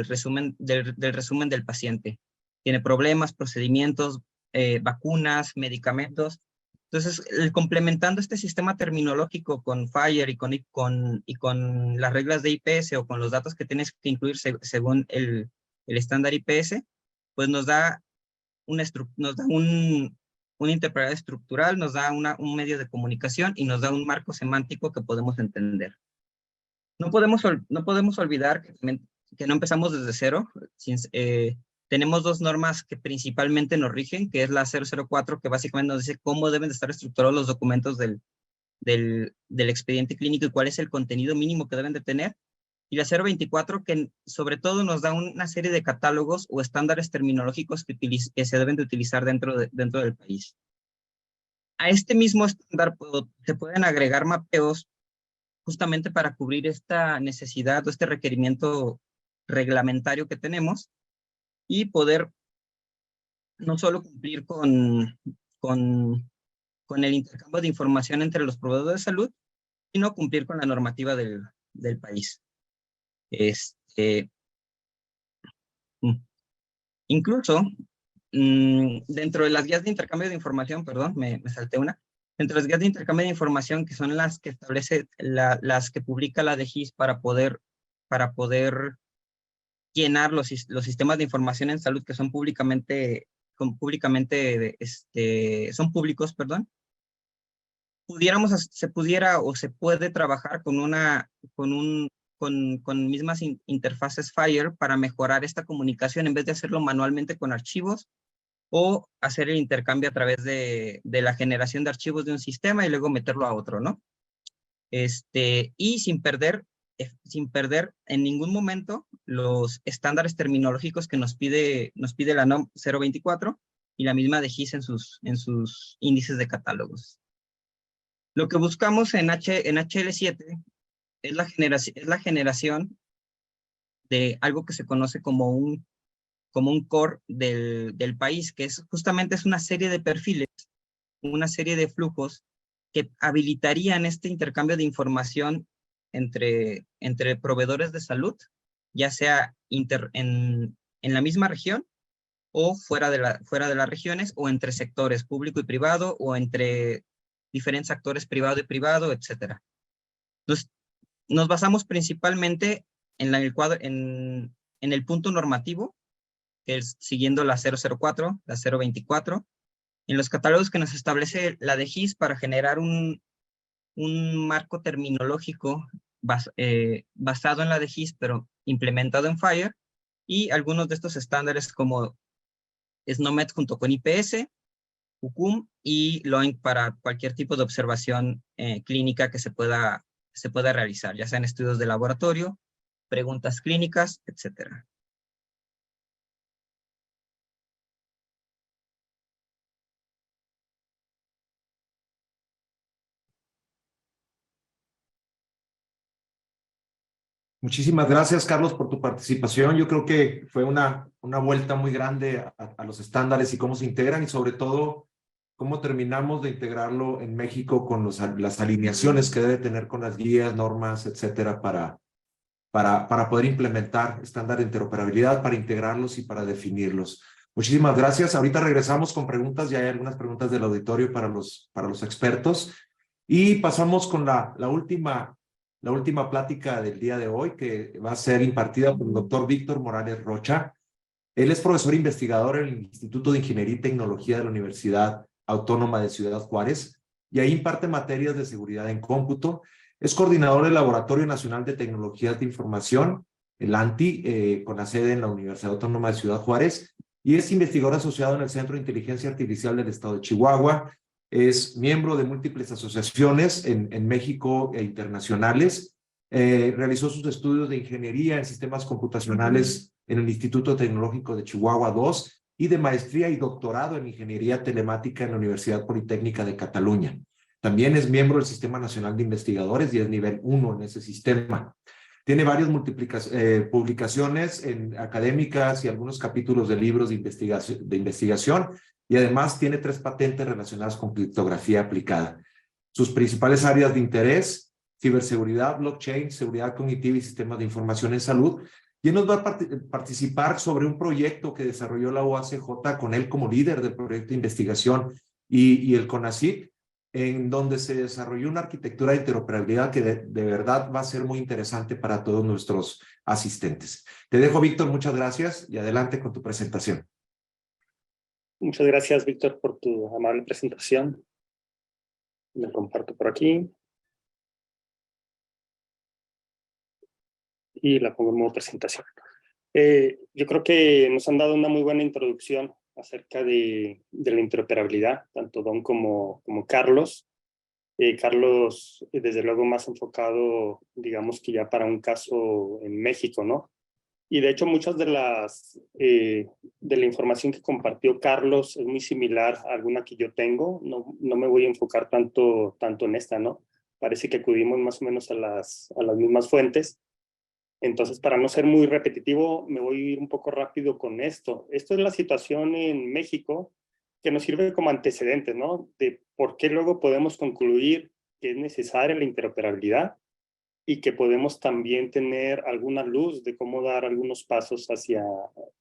resumen del paciente. Tiene problemas, procedimientos, vacunas, medicamentos. Entonces, complementando este sistema terminológico con FHIR y con las reglas de IPS o con los datos que tienes que incluir según el estándar IPS, pues nos da un interpretador estructural, nos da un medio de comunicación y nos da un marco semántico que podemos entender. No podemos olvidar que no empezamos desde cero. Tenemos dos normas que principalmente nos rigen, que es la 004, que básicamente nos dice cómo deben de estar estructurados los documentos del expediente clínico y cuál es el contenido mínimo que deben de tener. Y la 024, que sobre todo nos da una serie de catálogos o estándares terminológicos que se deben de utilizar dentro del país. A este mismo estándar se pueden agregar mapeos justamente para cubrir esta necesidad o este requerimiento reglamentario que tenemos y poder no solo cumplir con el intercambio de información entre los proveedores de salud, sino cumplir con la normativa del país. Incluso, dentro de las guías de intercambio de información, perdón, me salté una, dentro de las guías de intercambio de información, que son las que establece, las que publica la DGIS para poder llenar los sistemas de información en salud que son son públicos, perdón, se puede trabajar con mismas interfaces FHIR para mejorar esta comunicación en vez de hacerlo manualmente con archivos o hacer el intercambio a través de la generación de archivos de un sistema y luego meterlo a otro, ¿no? Y sin perder en ningún momento los estándares terminológicos que nos pide la NOM 024 y la misma de GIS en sus índices de catálogos. Lo que buscamos en HL7 es la generación de algo que se conoce como un core del país, que justamente es una serie de perfiles, una serie de flujos que habilitarían este intercambio de información entre proveedores de salud, ya sea en la misma región o fuera de las regiones, o entre sectores público y privado, o entre diferentes actores privado y privado, etc. Entonces, nos basamos principalmente en el punto normativo, que es siguiendo la 004, la 024, en los catálogos que nos establece la DGIS para generar un marco terminológico basado en la DGIS, pero implementado en FHIR, y algunos de estos estándares como SNOMED junto con IPS, UCUM y LOINC para cualquier tipo de observación clínica que se pueda realizar, ya sean estudios de laboratorio, preguntas clínicas, etc. Muchísimas gracias, Carlos, por tu participación. Yo creo que fue una vuelta muy grande a los estándares y cómo se integran, y sobre todo cómo terminamos de integrarlo en México con las alineaciones que debe tener con las guías, normas, etcétera, para poder implementar estándares de interoperabilidad, para integrarlos y para definirlos. Muchísimas gracias. Ahorita regresamos con preguntas. Ya hay algunas preguntas del auditorio para los expertos. Y pasamos con la última plática del día de hoy, que va a ser impartida por el doctor Víctor Morales Rocha. Él es profesor investigador en el Instituto de Ingeniería y Tecnología de la Universidad Autónoma de Ciudad Juárez, y ahí imparte materias de seguridad en cómputo. Es coordinador del Laboratorio Nacional de Tecnologías de Información, el ANTI, con la sede en la Universidad Autónoma de Ciudad Juárez, y es investigador asociado en el Centro de Inteligencia Artificial del Estado de Chihuahua. Es miembro de múltiples asociaciones en México e internacionales. Realizó sus estudios de ingeniería en sistemas computacionales en el Instituto Tecnológico de Chihuahua II y de maestría y doctorado en Ingeniería Telemática en la Universidad Politécnica de Cataluña. También es miembro del Sistema Nacional de Investigadores y es nivel 1 en ese sistema. Tiene varias publicaciones académicas y algunos capítulos de libros de investigación y además tiene 3 patentes relacionadas con criptografía aplicada. Sus principales áreas de interés: ciberseguridad, blockchain, seguridad cognitiva y sistemas de información en salud. Y él nos va a participar sobre un proyeccto que desarrolló la UACJ con él como líder del proyecto de investigación y el CONACYT, en donde se desarrolló una arquitectura de interoperabilidad que de verdad va a ser muy interesante para todos nuestros asistentes. Te dejo, Víctor, muchas gracias y adelante con tu presentación. Muchas gracias, Víctor, por tu amable presentación. Me comparto por aquí. Y la pongo en modo presentación. Yo creo que nos han dado una muy buena introducción acerca de la interoperabilidad, tanto Don como Carlos. Carlos, desde luego, más enfocado, digamos que ya para un caso en México, ¿no? Y de hecho, muchas de la información que compartió Carlos es muy similar a alguna que yo tengo. No me voy a enfocar tanto en esta, ¿no? Parece que acudimos más o menos a las mismas fuentes. Entonces, para no ser muy repetitivo, me voy a ir un poco rápido con esto. Esto es la situación en México que nos sirve como antecedentes, ¿no? De por qué luego podemos concluir que es necesaria la interoperabilidad y que podemos también tener alguna luz de cómo dar algunos pasos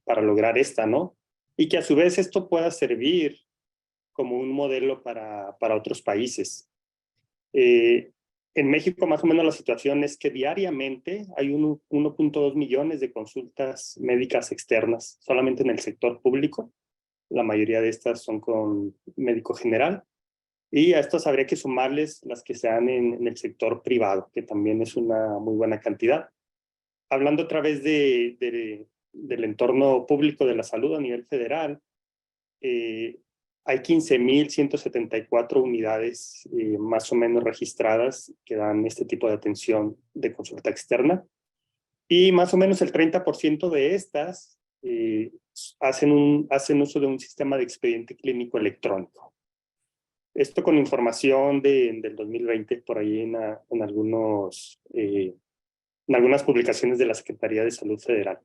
para lograr esta, ¿no? Y que a su vez esto pueda servir como un modelo para otros países. En México, más o menos, la situación es que diariamente hay 1.2 millones de consultas médicas externas, solamente en el sector público. La mayoría de estas son con médico general. Y a estas habría que sumarles las que se dan en el sector privado, que también es una muy buena cantidad. Hablando otra vez del entorno público de la salud a nivel federal, hay 15.174 unidades más o menos registradas que dan este tipo de atención de consulta externa. Y más o menos el 30% de estas hacen uso de un sistema de expediente clínico electrónico. Esto con información del 2020, por ahí en algunas publicaciones de la Secretaría de Salud Federal.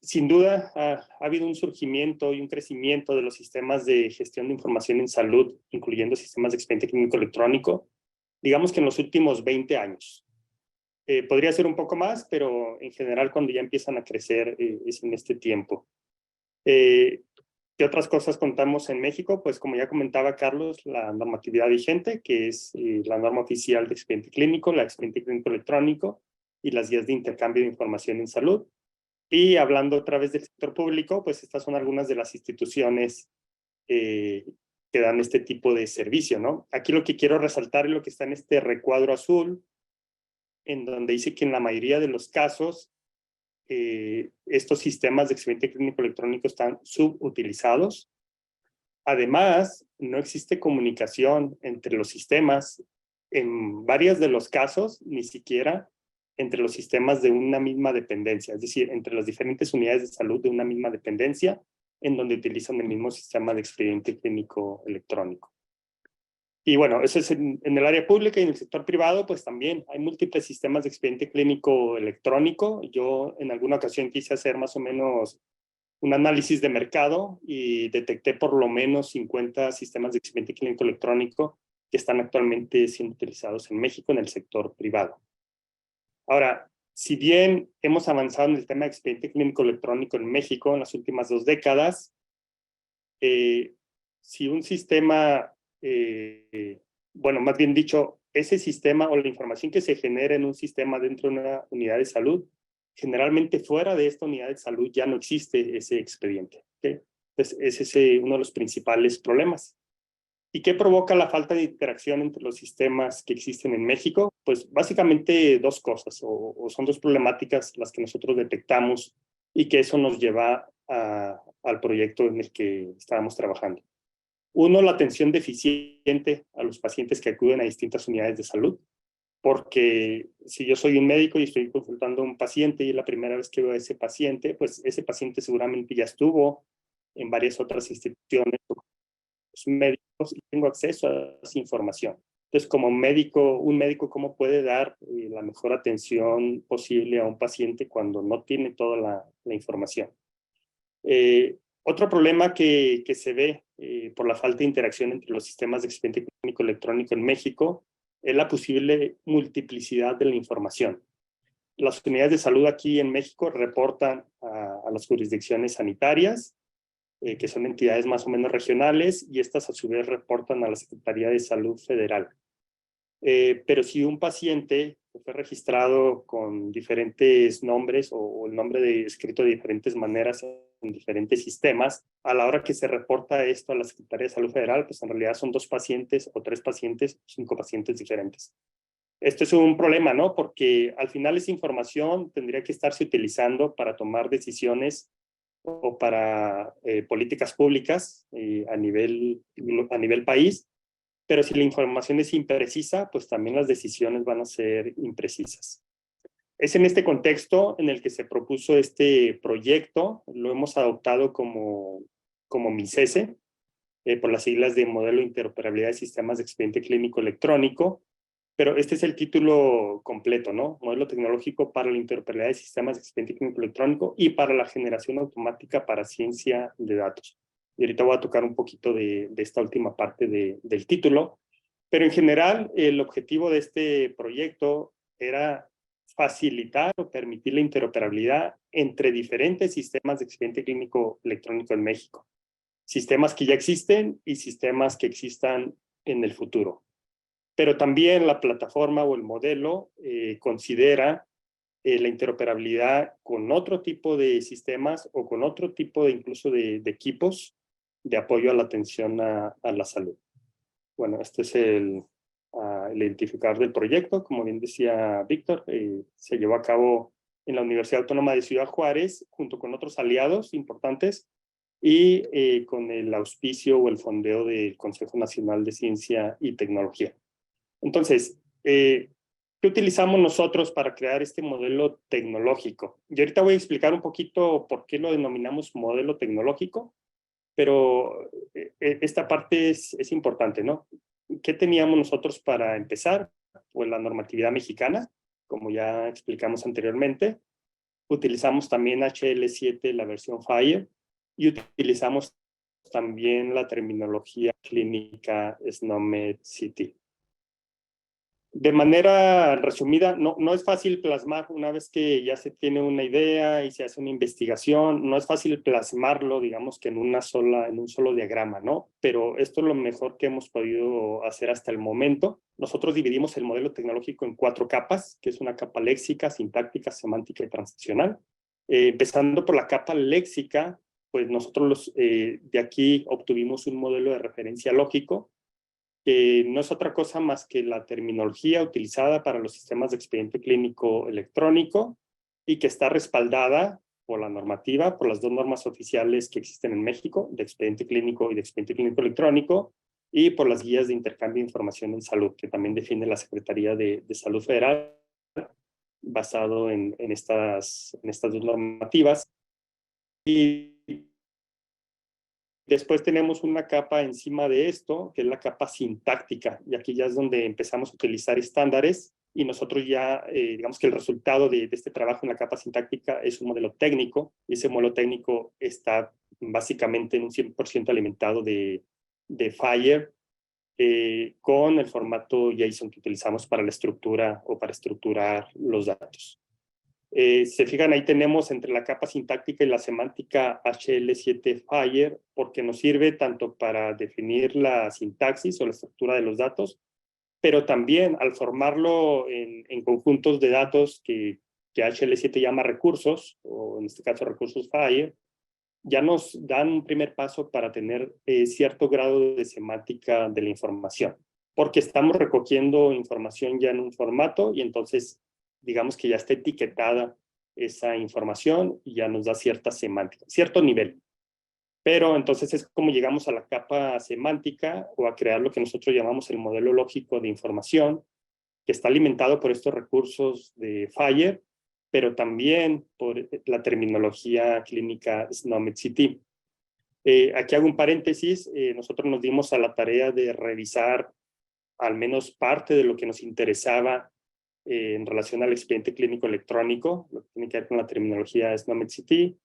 Sin duda, ha habido un surgimiento y un crecimiento de los sistemas de gestión de información en salud, incluyendo sistemas de expediente clínico electrónico, digamos que en los últimos 20 años. Podría ser un poco más, pero en general cuando ya empiezan a crecer es en este tiempo. ¿Qué otras cosas contamos en México? Pues como ya comentaba Carlos, la normatividad vigente, que es la norma oficial de expediente clínico, la expediente clínico electrónico y las guías de intercambio de información en salud. Y hablando otra vez del sector público, pues estas son algunas de las instituciones que dan este tipo de servicio, ¿no? Aquí lo que quiero resaltar es lo que está en este recuadro azul, en donde dice que en la mayoría de los casos estos sistemas de expediente clínico electrónico están subutilizados. Además, no existe comunicación entre los sistemas. En varios de los casos, ni siquiera entre los sistemas de una misma dependencia, es decir, entre las diferentes unidades de salud de una misma dependencia, en donde utilizan el mismo sistema de expediente clínico electrónico. Y bueno, eso es en el área pública y en el sector privado, pues también hay múltiples sistemas de expediente clínico electrónico. Yo en alguna ocasión quise hacer más o menos un análisis de mercado y detecté por lo menos 50 sistemas de expediente clínico electrónico que están actualmente siendo utilizados en México en el sector privado. Ahora, si bien hemos avanzado en el tema de expediente clínico electrónico en México en las últimas 2 décadas, si un sistema, bueno, más bien dicho, ese sistema o la información que se genera en un sistema dentro de una unidad de salud, generalmente fuera de esta unidad de salud ya no existe ese expediente, ¿okay? Entonces, ese es uno de los principales problemas. ¿Y qué provoca la falta de interacción entre los sistemas que existen en México? Pues básicamente 2 cosas, o son 2 problemáticas las que nosotros detectamos y que eso nos lleva al proyecto en el que estábamos trabajando. Uno, la atención deficiente a los pacientes que acuden a distintas unidades de salud, porque si yo soy un médico y estoy consultando a un paciente y es la primera vez que veo a ese paciente, pues ese paciente seguramente ya estuvo en varias otras instituciones, los médicos, y tengo acceso a esa información. Entonces, como médico, un médico, ¿cómo puede dar la mejor atención posible a un paciente cuando no tiene toda la información? Otro problema que se ve por la falta de interacción entre los sistemas de expediente clínico electrónico en México es la posible multiplicidad de la información. Las unidades de salud aquí en México reportan a las jurisdicciones sanitarias, que son entidades más o menos regionales, y estas a su vez reportan a la Secretaría de Salud Federal. Pero si un paciente fue registrado con diferentes nombres o el nombre escrito de diferentes maneras en diferentes sistemas, a la hora que se reporta esto a la Secretaría de Salud Federal, pues en realidad son 2 pacientes o 3 pacientes, 5 pacientes diferentes. Esto es un problema, ¿no? Porque al final esa información tendría que estarse utilizando para tomar decisiones o para políticas públicas a nivel país, pero si la información es imprecisa, pues también las decisiones van a ser imprecisas. Es en este contexto en el que se propuso este proyecto, lo hemos adoptado como MICESE, por las siglas de Modelo de Interoperabilidad de Sistemas de Expediente Clínico Electrónico, pero este es el título completo, ¿no? Modelo tecnológico para la interoperabilidad de sistemas de expediente clínico electrónico y para la generación automática para ciencia de datos. Y ahorita voy a tocar un poquito de esta última parte del título, pero en general el objetivo de este proyecto era facilitar o permitir la interoperabilidad entre diferentes sistemas de expediente clínico electrónico en México. Sistemas que ya existen y sistemas que existan en el futuro. Pero también la plataforma o el modelo considera la interoperabilidad con otro tipo de sistemas o con otro tipo incluso de equipos de apoyo a la atención a la salud. Bueno, este es el identificador del proyecto. Como bien decía Víctor, se llevó a cabo en la Universidad Autónoma de Ciudad Juárez junto con otros aliados importantes y con el auspicio o el fondeo del Consejo Nacional de Ciencia y Tecnología. Entonces, ¿qué utilizamos nosotros para crear este modelo tecnológico? Y ahorita voy a explicar un poquito por qué lo denominamos modelo tecnológico, pero esta parte es importante, ¿no? ¿Qué teníamos nosotros para empezar? Pues la normatividad mexicana, como ya explicamos anteriormente. Utilizamos también HL7, la versión FHIR, y utilizamos también la terminología clínica SNOMED-CT. De manera resumida, no es fácil plasmar una vez que ya se tiene una idea y se hace una investigación, no es fácil plasmarlo, digamos que en un solo diagrama, ¿no? Pero esto es lo mejor que hemos podido hacer hasta el momento. Nosotros dividimos el modelo tecnológico en 4 capas, que es una capa léxica, sintáctica, semántica y transaccional. Empezando por la capa léxica, pues nosotros de aquí obtuvimos un modelo de referencia lógico, que no es otra cosa más que la terminología utilizada para los sistemas de expediente clínico electrónico y que está respaldada por la normativa, por las 2 normas oficiales que existen en México, de expediente clínico y de expediente clínico electrónico, y por las guías de intercambio de información en salud, que también define la Secretaría de Salud Federal, basado en estas 2 normativas. Y después tenemos una capa encima de esto, que es la capa sintáctica, y aquí ya es donde empezamos a utilizar estándares, y nosotros ya, digamos que el resultado de este trabajo en la capa sintáctica es un modelo técnico, y ese modelo técnico está básicamente en un 100% alimentado de FHIR, con el formato JSON que utilizamos para la estructura o para estructurar los datos. Se fijan, ahí tenemos entre la capa sintáctica y la semántica HL7 FHIR, porque nos sirve tanto para definir la sintaxis o la estructura de los datos, pero también al formarlo en conjuntos de datos que HL7 llama recursos, o en este caso recursos FHIR, ya nos dan un primer paso para tener cierto grado de semántica de la información, porque estamos recogiendo información ya en un formato y entonces digamos que ya está etiquetada esa información y ya nos da cierta semántica, cierto nivel. Pero entonces es como llegamos a la capa semántica o a crear lo que nosotros llamamos el modelo lógico de información, que está alimentado por estos recursos de FHIR, pero también por la terminología clínica SNOMED-CT. Aquí hago un paréntesis. Nosotros nos dimos a la tarea de revisar al menos parte de lo que nos interesaba en relación al expediente clínico electrónico, lo que tiene que ver con la terminología SNOMED-CT,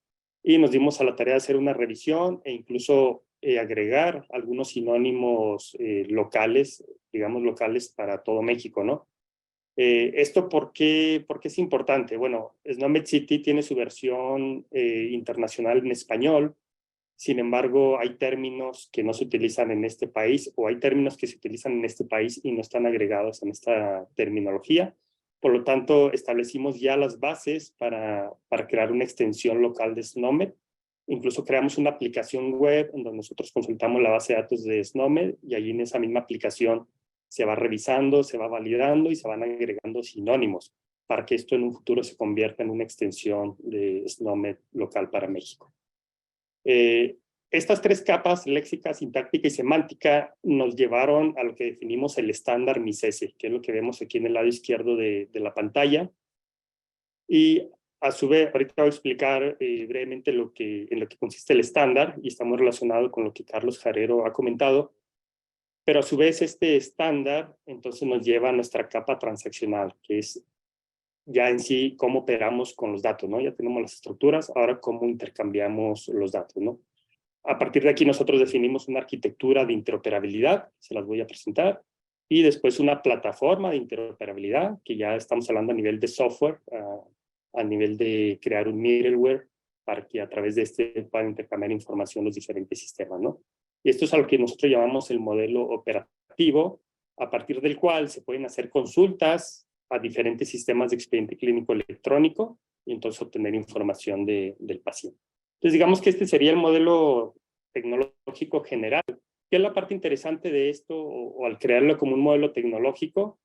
y nos dimos a la tarea de hacer una revisión e incluso agregar algunos sinónimos locales, digamos locales para todo México, ¿no? ¿Esto por qué es importante? Bueno, SNOMED-CT tiene su versión internacional en español. Sin embargo, hay términos que no se utilizan en este país o hay términos que se utilizan en este país y no están agregados en esta terminología. Por lo tanto, establecimos ya las bases para crear una extensión local de SNOMED. Incluso creamos una aplicación web en donde nosotros consultamos la base de datos de SNOMED y allí en esa misma aplicación se va revisando, se va validando y se van agregando sinónimos para que esto en un futuro se convierta en una extensión de SNOMED local para México. Estas tres capas, léxica, sintáctica y semántica, nos llevaron a lo que definimos el estándar MIS-S, que es lo que vemos aquí en el lado izquierdo de la pantalla. Y a su vez, ahorita voy a explicar brevemente en lo que consiste el estándar, y está muy relacionado con lo que Carlos Jarero ha comentado. Pero a su vez, este estándar entonces nos lleva a nuestra capa transaccional, que es ya en sí cómo operamos con los datos, ¿no? Ya tenemos las estructuras, ahora cómo intercambiamos los datos, ¿no? A partir de aquí nosotros definimos una arquitectura de interoperabilidad, se las voy a presentar, y después una plataforma de interoperabilidad, que ya estamos hablando a nivel de software, a nivel de crear un middleware, para que a través de este puedan intercambiar información los diferentes sistemas, ¿no? Y esto es a lo que nosotros llamamos el modelo operativo, a partir del cual se pueden hacer consultas a diferentes sistemas de expediente clínico electrónico y entonces obtener información del paciente. Entonces, digamos que este sería el modelo tecnológico general. ¿Qué es la parte interesante de esto o al crearlo como un modelo tecnológico?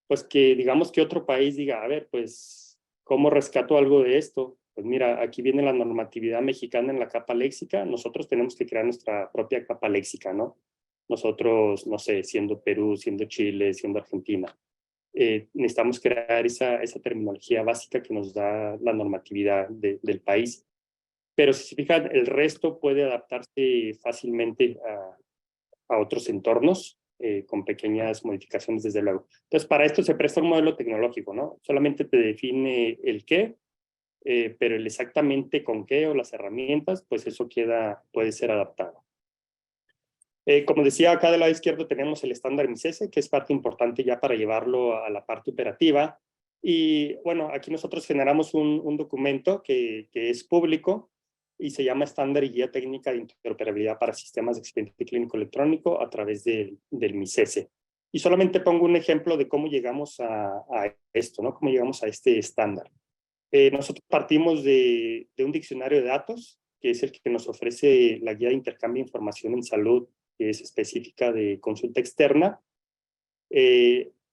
Pues que digamos que otro país diga, a ver, pues, ¿cómo rescato algo de esto? Pues mira, aquí viene la normatividad mexicana en la capa léxica, nosotros tenemos que crear nuestra propia capa léxica, ¿no? Nosotros, no sé, siendo Perú, siendo Chile, siendo Argentina. Necesitamos crear esa terminología básica que nos da la normatividad del país. Pero si se fijan, el resto puede adaptarse fácilmente a otros entornos con pequeñas modificaciones, desde luego. Entonces, para esto se presta un modelo tecnológico, ¿no? Solamente te define el qué, pero el exactamente con qué o las herramientas, pues eso puede ser adaptado. Como decía, acá del lado izquierdo tenemos el estándar MIS-S, que es parte importante ya para llevarlo a la parte operativa. Y bueno, aquí nosotros generamos un documento que es público y se llama Estándar y Guía Técnica de Interoperabilidad para Sistemas de Expediente Clínico Electrónico a través del MIS-S. Y solamente pongo un ejemplo de cómo llegamos a esto, ¿no? Cómo llegamos a este estándar. Nosotros partimos de un diccionario de datos, que es el que nos ofrece la guía de intercambio de información en salud, que es específica de consulta externa.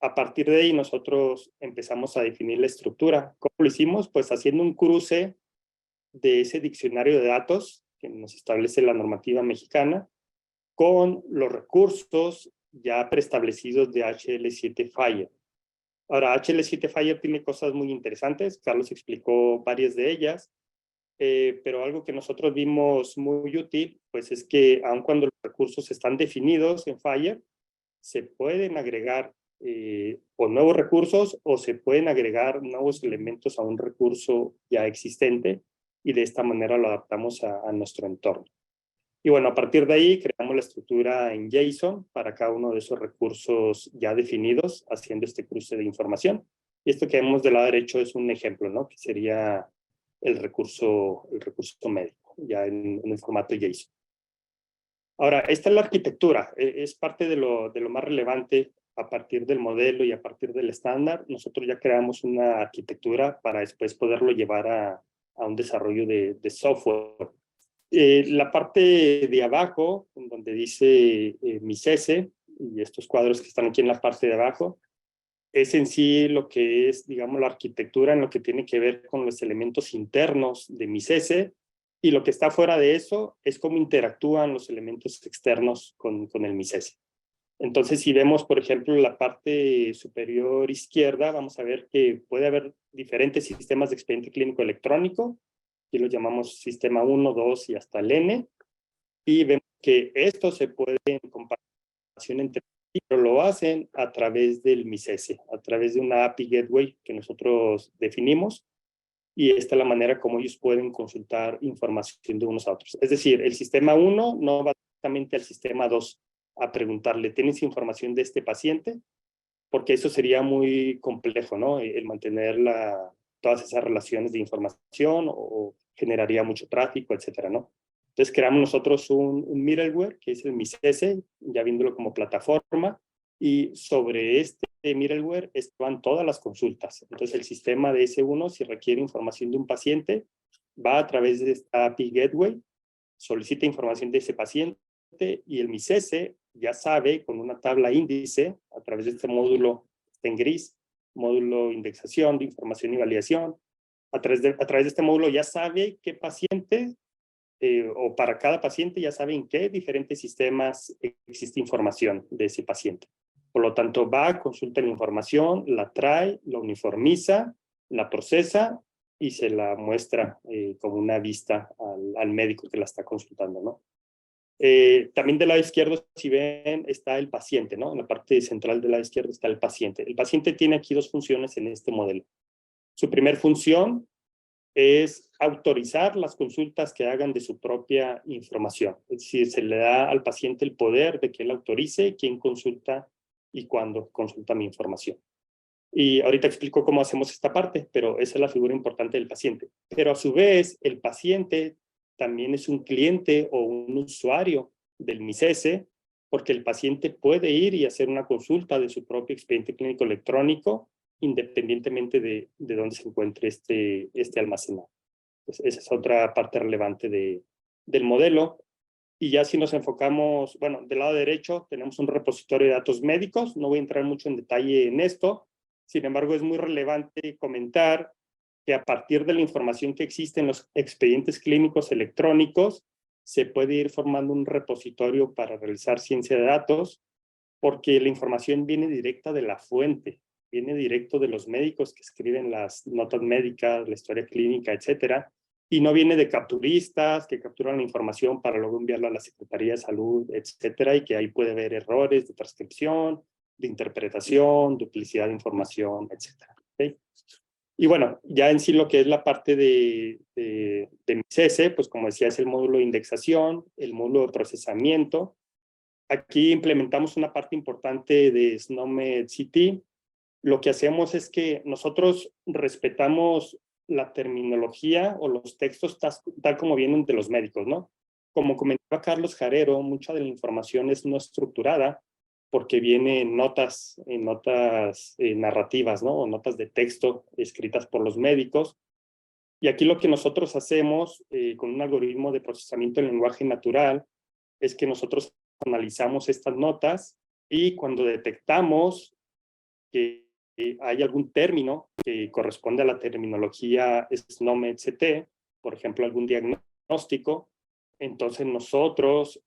A partir de ahí nosotros empezamos a definir la estructura. ¿Cómo lo hicimos? Pues haciendo un cruce de ese diccionario de datos que nos establece la normativa mexicana con los recursos ya preestablecidos de HL7 FHIR. Ahora, HL7 FHIR tiene cosas muy interesantes, Carlos explicó varias de ellas, pero algo que nosotros vimos muy útil, pues es que aun cuando los recursos están definidos en FHIR, se pueden agregar o nuevos recursos o se pueden agregar nuevos elementos a un recurso ya existente y de esta manera lo adaptamos a nuestro entorno. Y bueno, a partir de ahí creamos la estructura en JSON para cada uno de esos recursos ya definidos, haciendo este cruce de información. Y esto que vemos del lado derecho es un ejemplo, ¿no? Que sería el recurso médico, ya en el formato JSON. Ahora, esta es la arquitectura, es parte de lo más relevante. A partir del modelo y a partir del estándar, nosotros ya creamos una arquitectura para después poderlo llevar a un desarrollo de software. La parte de abajo, donde dice MIS-S, y estos cuadros que están aquí en la parte de abajo, es en sí lo que es, digamos, la arquitectura en lo que tiene que ver con los elementos internos de MIS-S, y lo que está fuera de eso es cómo interactúan los elementos externos con el MIS-S. Entonces, si vemos, por ejemplo, la parte superior izquierda, vamos a ver que puede haber diferentes sistemas de expediente clínico electrónico. Aquí los llamamos sistema 1, 2 y hasta el N. y vemos que esto se puede en comparación entre sí, pero lo hacen a través del MISESE, a través de una API Gateway que nosotros definimos, y esta es la manera como ellos pueden consultar información de unos a otros. Es decir, el sistema 1 no va directamente al sistema 2 a preguntarle, ¿tienes información de este paciente? Porque eso sería muy complejo, ¿no? El mantener todas esas relaciones de información o generaría mucho tráfico, etcétera, ¿no? Entonces creamos nosotros un middleware que es el MISESE, ya viéndolo como plataforma, y sobre este middleware están todas las consultas. Entonces el sistema de S1, si requiere información de un paciente, va a través de esta API Gateway, solicita información de ese paciente y el MISESE ya sabe con una tabla índice a través de este módulo en gris, módulo indexación de información y validación, a través de este módulo ya sabe qué paciente o para cada paciente ya sabe en qué diferentes sistemas existe información de ese paciente. Por lo tanto, va, consulta la información, la trae, la uniformiza, la procesa y se la muestra como una vista al médico que la está consultando, ¿no? También del lado izquierdo, si ven, está el paciente, ¿no? En la parte central del lado izquierdo está el paciente. El paciente tiene aquí dos funciones en este modelo. Su primer función es autorizar las consultas que hagan de su propia información. Es decir, se le da al paciente el poder de que él autorice quién consulta y cuándo consulta mi información. Y ahorita explico cómo hacemos esta parte, pero esa es la figura importante del paciente. Pero a su vez, el paciente también es un cliente o un usuario del MISESE, porque el paciente puede ir y hacer una consulta de su propio expediente clínico electrónico, independientemente de dónde se encuentre este almacenado. Pues esa es otra parte relevante del modelo. Y ya si nos enfocamos, bueno, del lado derecho tenemos un repositorio de datos médicos. No voy a entrar mucho en detalle en esto. Sin embargo, es muy relevante comentar que a partir de la información que existe en los expedientes clínicos electrónicos, se puede ir formando un repositorio para realizar ciencia de datos, porque la información viene directa de la fuente, viene directo de los médicos que escriben las notas médicas, la historia clínica, etcétera, y no viene de capturistas que capturan la información para luego enviarla a la Secretaría de Salud, etcétera, y que ahí puede haber errores de transcripción, de interpretación, duplicidad de información, etcétera. ¿Okay? Y bueno, ya en sí lo que es la parte de MISESE, pues como decía, es el módulo de indexación, el módulo de procesamiento. Aquí implementamos una parte importante de SNOMED CT. Lo que hacemos es que nosotros respetamos la terminología o los textos tal como vienen de los médicos, ¿no? Como comentaba Carlos Jarero, mucha de la información es no estructurada porque viene en notas narrativas, ¿no? O notas de texto escritas por los médicos. Y aquí lo que nosotros hacemos con un algoritmo de procesamiento en lenguaje natural es que nosotros analizamos estas notas y cuando detectamos que hay algún término que corresponde a la terminología SNOMED-CT, por ejemplo, algún diagnóstico, entonces nosotros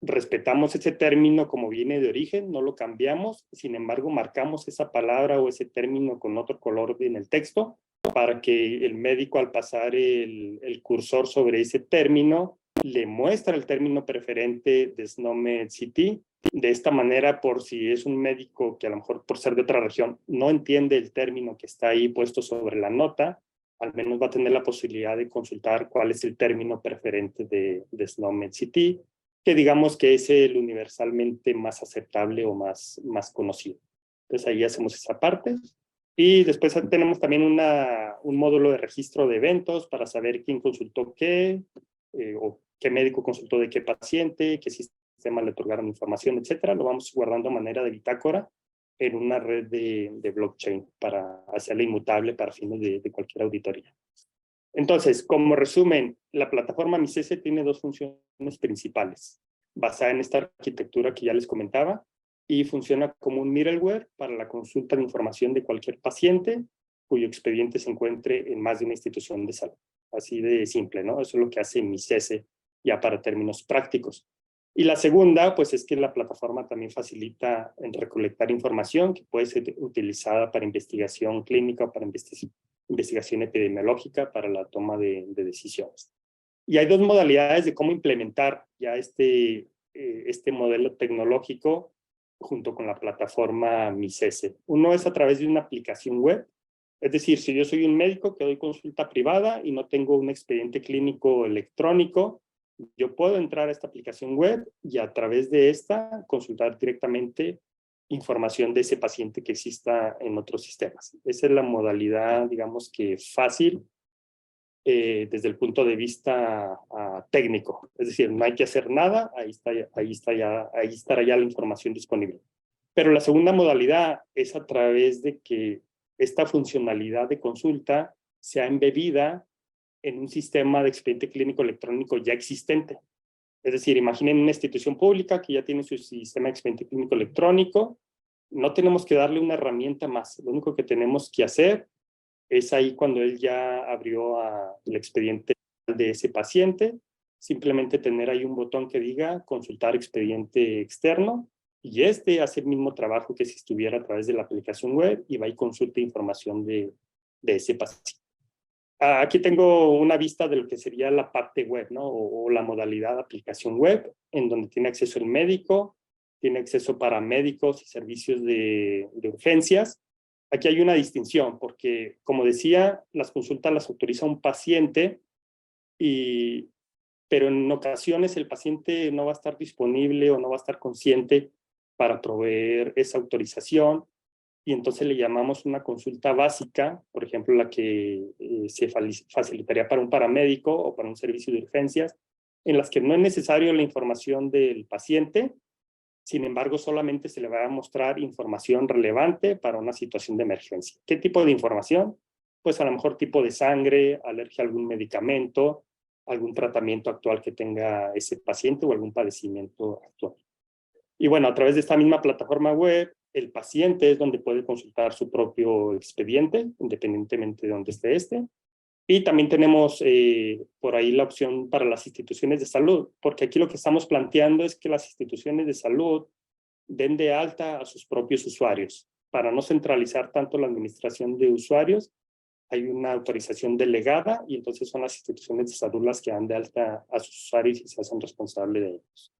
respetamos ese término como viene de origen, no lo cambiamos, sin embargo, marcamos esa palabra o ese término con otro color en el texto para que el médico al pasar el cursor sobre ese término le muestra el término preferente de SNOMED-CT. De esta manera, por si es un médico que a lo mejor por ser de otra región no entiende el término que está ahí puesto sobre la nota, al menos va a tener la posibilidad de consultar cuál es el término preferente de SNOMED-CT, que digamos que es el universalmente más aceptable o más conocido. Entonces ahí hacemos esa parte. Y después tenemos también un módulo de registro de eventos para saber quién consultó qué, o qué médico consultó de qué paciente, qué sistema le otorgaron información, etcétera. Lo vamos guardando a manera de bitácora en una red de blockchain para hacerla inmutable para fines de cualquier auditoría. Entonces, como resumen, la plataforma MISESE tiene dos funciones principales, basada en esta arquitectura que ya les comentaba, y funciona como un middleware para la consulta de información de cualquier paciente cuyo expediente se encuentre en más de una institución de salud. Así de simple, ¿no? Eso es lo que hace MISESE ya para términos prácticos. Y la segunda, pues es que la plataforma también facilita en recolectar información que puede ser utilizada para investigación clínica o para investigación epidemiológica para la toma de decisiones. Y hay dos modalidades de cómo implementar ya este modelo tecnológico junto con la plataforma MICESE. Uno es a través de una aplicación web. Es decir, si yo soy un médico que doy consulta privada y no tengo un expediente clínico electrónico, yo puedo entrar a esta aplicación web y a través de esta consultar directamente información de ese paciente que exista en otros sistemas. Esa es la modalidad, digamos que fácil desde el punto de vista técnico. Es decir, no hay que hacer nada, ahí estará ya la información disponible. Pero la segunda modalidad es a través de que esta funcionalidad de consulta sea embebida en un sistema de expediente clínico electrónico ya existente. Es decir, imaginen una institución pública que ya tiene su sistema de expediente clínico electrónico. No tenemos que darle una herramienta más. Lo único que tenemos que hacer es ahí cuando él ya abrió el expediente de ese paciente, simplemente tener ahí un botón que diga consultar expediente externo, y este hace el mismo trabajo que si estuviera a través de la aplicación web y va y consulta información de ese paciente. Aquí tengo una vista de lo que sería la parte web, ¿no? O la modalidad de aplicación web, en donde tiene acceso el médico, tiene acceso para médicos y servicios de urgencias. Aquí hay una distinción, porque, como decía, las consultas las autoriza un paciente, pero en ocasiones el paciente no va a estar disponible o no va a estar consciente para proveer esa autorización, y entonces le llamamos una consulta básica, por ejemplo, la que se facilitaría para un paramédico o para un servicio de urgencias, en las que no es necesario la información del paciente. Sin embargo, solamente se le va a mostrar información relevante para una situación de emergencia. ¿Qué tipo de información? Pues a lo mejor tipo de sangre, alergia a algún medicamento, algún tratamiento actual que tenga ese paciente o algún padecimiento actual. Y bueno, a través de esta misma plataforma web, el paciente es donde puede consultar su propio expediente, independientemente de dónde esté este. Y también tenemos por ahí la opción para las instituciones de salud, porque aquí lo que estamos planteando es que las instituciones de salud den de alta a sus propios usuarios. Para no centralizar tanto la administración de usuarios, hay una autorización delegada y entonces son las instituciones de salud las que dan de alta a sus usuarios y se hacen responsables de ellos.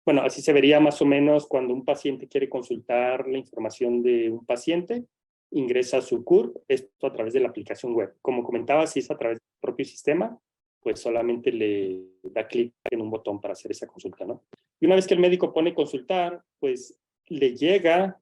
Bueno, así se vería más o menos cuando un paciente quiere consultar la información de un paciente, ingresa a su CURP, esto a través de la aplicación web. Como comentaba, si es a través del propio sistema, pues solamente le da clic en un botón para hacer esa consulta, ¿no? Y una vez que el médico pone consultar, pues le llega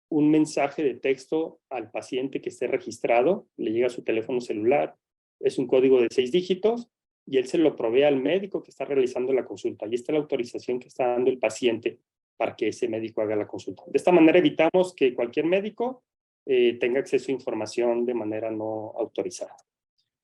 un mensaje de texto al paciente que esté registrado, le llega a su teléfono celular, es un código de 6 dígitos, y él se lo provee al médico que está realizando la consulta. Y esta es la autorización que está dando el paciente para que ese médico haga la consulta. De esta manera evitamos que cualquier médico tenga acceso a información de manera no autorizada.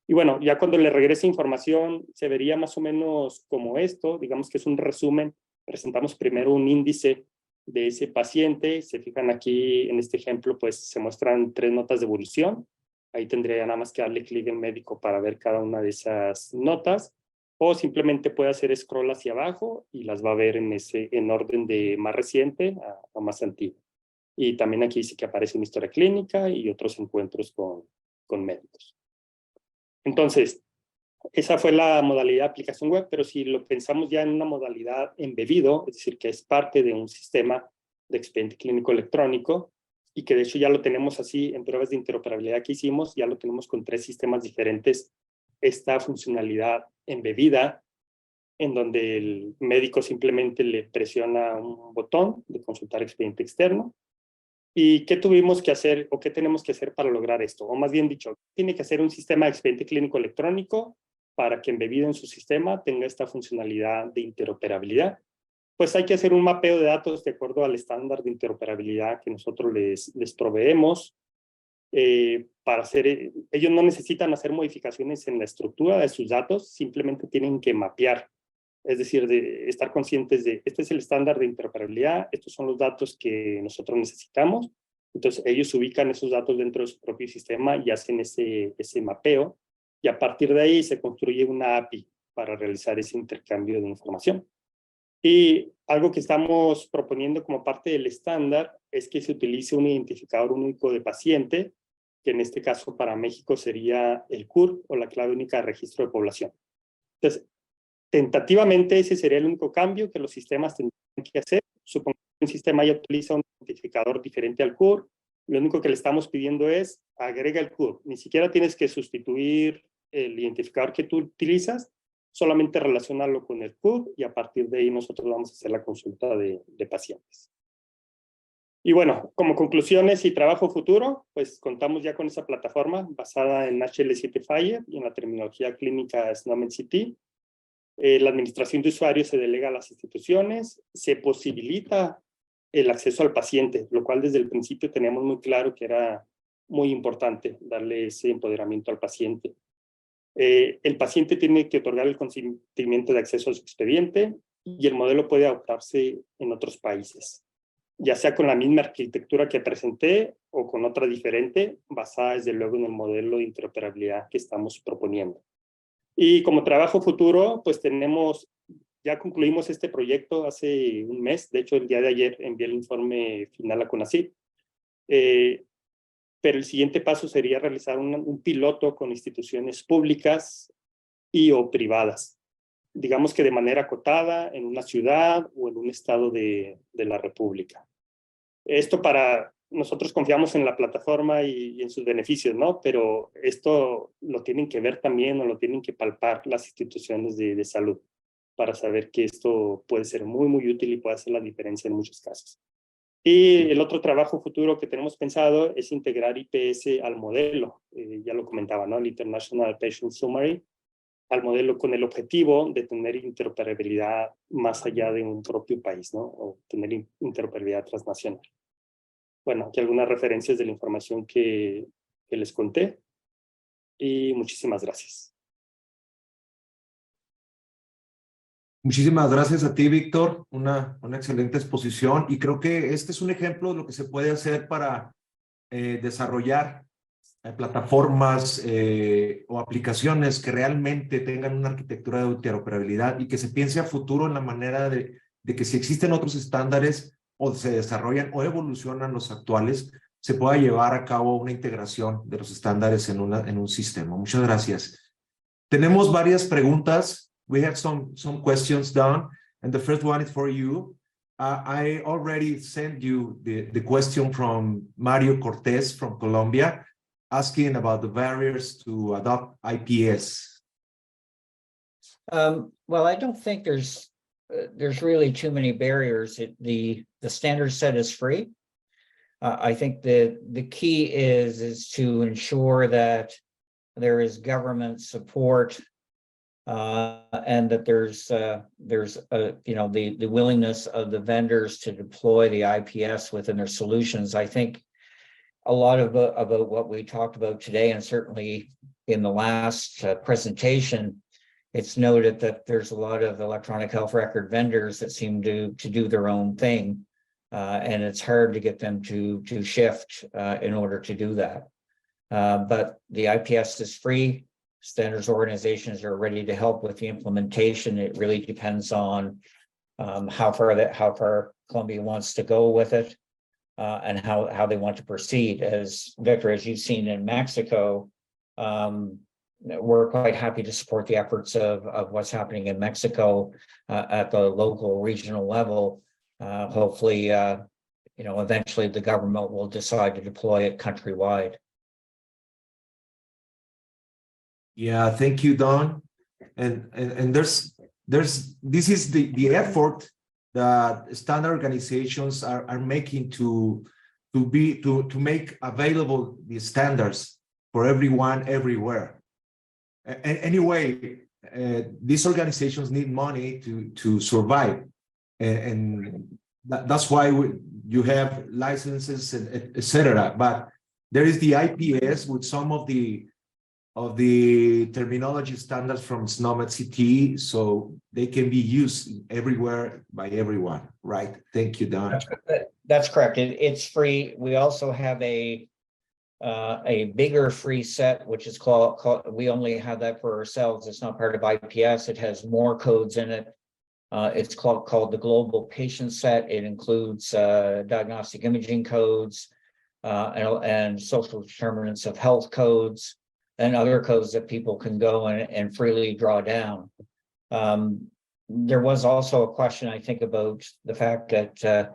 Y bueno, ya cuando le regrese información, se vería más o menos como esto. Digamos que es un resumen. Presentamos primero un índice de ese paciente. Se fijan aquí en este ejemplo, pues se muestran 3 notas de evolución. Ahí tendría nada más que darle clic en médico para ver cada una de esas notas, o simplemente puede hacer scroll hacia abajo y las va a ver en orden de más reciente a más antiguo. Y también aquí dice que aparece una historia clínica y otros encuentros con médicos. Entonces, esa fue la modalidad de aplicación web, pero si lo pensamos ya en una modalidad embebido, es decir, que es parte de un sistema de expediente clínico electrónico, y que de hecho ya lo tenemos así en pruebas de interoperabilidad que hicimos, ya lo tenemos con 3 sistemas diferentes, esta funcionalidad embebida, en donde el médico simplemente le presiona un botón de consultar expediente externo. ¿Y qué tuvimos que hacer o qué tenemos que hacer para lograr esto? O más bien dicho, tiene que hacer un sistema de expediente clínico electrónico para que embebido en su sistema tenga esta funcionalidad de interoperabilidad. Pues hay que hacer un mapeo de datos de acuerdo al estándar de interoperabilidad que nosotros les proveemos. Para hacer, ellos no necesitan hacer modificaciones en la estructura de sus datos, simplemente tienen que mapear. Es decir, de estar conscientes de, este es el estándar de interoperabilidad, estos son los datos que nosotros necesitamos. Entonces ellos ubican esos datos dentro de su propio sistema y hacen ese mapeo. Y a partir de ahí se construye una API para realizar ese intercambio de información. Y algo que estamos proponiendo como parte del estándar es que se utilice un identificador único de paciente, que en este caso para México sería el CURP o la clave única de registro de población. Entonces, Tentativamente ese sería el único cambio que los sistemas tendrían que hacer. Supongo que un sistema ya utiliza un identificador diferente al CUR. Lo único que le estamos pidiendo es agrega el CUR. Ni siquiera tienes que sustituir el identificador que tú utilizas, solamente relacionarlo con el CUR y a partir de ahí nosotros vamos a hacer la consulta de pacientes. Y bueno, como conclusiones y trabajo futuro, pues contamos ya con esa plataforma basada en HL7 FHIR y en la terminología clínica SNOMED-CT. La administración de usuarios se delega a las instituciones, se posibilita el acceso al paciente, lo cual desde el principio teníamos muy claro que era muy importante darle ese empoderamiento al paciente. El paciente tiene que otorgar el consentimiento de acceso a su expediente y el modelo puede adoptarse en otros países, ya sea con la misma arquitectura que presenté o con otra diferente, basada desde luego en el modelo de interoperabilidad que estamos proponiendo. Y como trabajo futuro, pues ya concluimos este proyecto hace un mes. De hecho, el día de ayer envié el informe final a CONACYT. Pero el siguiente paso sería realizar un piloto con instituciones públicas y o privadas. Digamos que de manera acotada en una ciudad o en un estado de la República. Esto nosotros confiamos en la plataforma y en sus beneficios, ¿no? Pero esto lo tienen que ver también o lo tienen que palpar las instituciones de salud para saber que esto puede ser muy, muy útil y puede hacer la diferencia en muchos casos. Y el otro trabajo futuro que tenemos pensado es integrar IPS al modelo. Ya lo comentaba, ¿no? El International Patient Summary, al modelo con el objetivo de tener interoperabilidad más allá de un propio país, ¿no? O tener interoperabilidad transnacional. Bueno, aquí algunas referencias de la información que les conté. Y muchísimas gracias. Muchísimas gracias a ti, Víctor. Una excelente exposición. Y creo que este es un ejemplo de lo que se puede hacer para desarrollar plataformas o aplicaciones que realmente tengan una arquitectura de interoperabilidad y que se piense a futuro en la manera de que si existen otros estándares o se desarrollan o evolucionan los actuales, se pueda llevar a cabo una integración de los estándares en un sistema. Muchas gracias. Tenemos varias preguntas. We have some questions down, and the first one is for you. I already sent you the question from Mario Cortez from Colombia, asking about the barriers to adopt IPS. Well, I don't think there's really too many barriers. The standard set is free. I think the key is to ensure that there is government support and that there's the willingness of the vendors to deploy the IPS within their solutions. I think a lot about what we talked about today, and certainly in the last presentation, it's noted that there's a lot of electronic health record vendors that seem to do their own thing, and it's hard to get them to shift in order to do that. But the IPS is free. Standards organizations are ready to help with the implementation. It really depends on how far Columbia wants to go with it and how they want to proceed. As Victor, as you've seen in Mexico, we're quite happy to support the efforts of what's happening in Mexico at the local, regional level. Hopefully, eventually the government will decide to deploy it countrywide. Yeah, thank you, Don. And this is the effort that standard organizations are making to make available the standards for everyone everywhere. Anyway, these organizations need money to survive, and that's why you have licenses, etc. But there is the IPS with some of the terminology standards from SNOMED-CT, so they can be used everywhere by everyone, right? Thank you, Don. That's correct. It's free. We also have a bigger free set, which is called, we only have that for ourselves. It's not part of IPS. It has more codes in it. It's called the Global Patient Set. It includes diagnostic imaging codes and social determinants of health codes and other codes that people can go and freely draw down. There was also a question, I think, about the fact that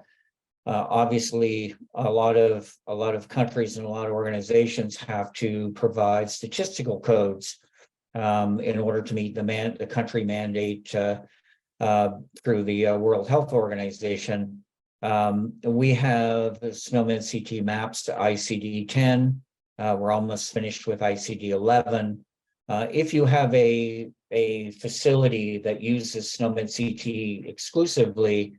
obviously a lot of countries and a lot of organizations have to provide statistical codes in order to meet the country mandate through the World Health Organization. We have SNOMED CT maps to ICD-10. We're almost finished with ICD-11. If you have a facility that uses SNOMED CT exclusively,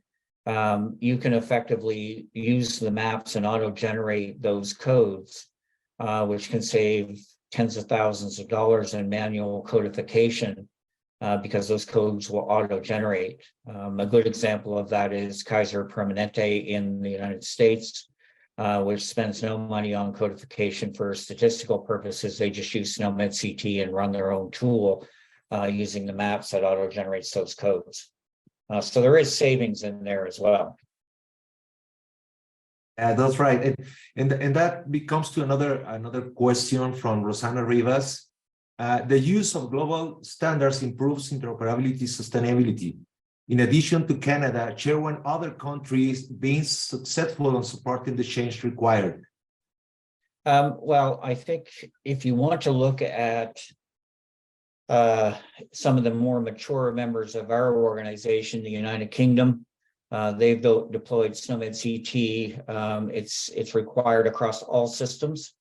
you can effectively use the maps and auto-generate those codes, which can save tens of thousands of dollars in manual codification because those codes will auto-generate. A good example of that is Kaiser Permanente in the United States, which spends no money on codification for statistical purposes. They just use SNOMED CT and run their own tool using the maps that auto-generates those codes. So there is savings in there as well. That's right. And that becomes to another question from Rosana Rivas. The use of global standards improves interoperability sustainability. In addition to Canada, share one other countries being successful in supporting the change required. Well, I think if you want to look at some of the more mature members of our organization, the United Kingdom, they've deployed SNOMED CT. It's required across all systems.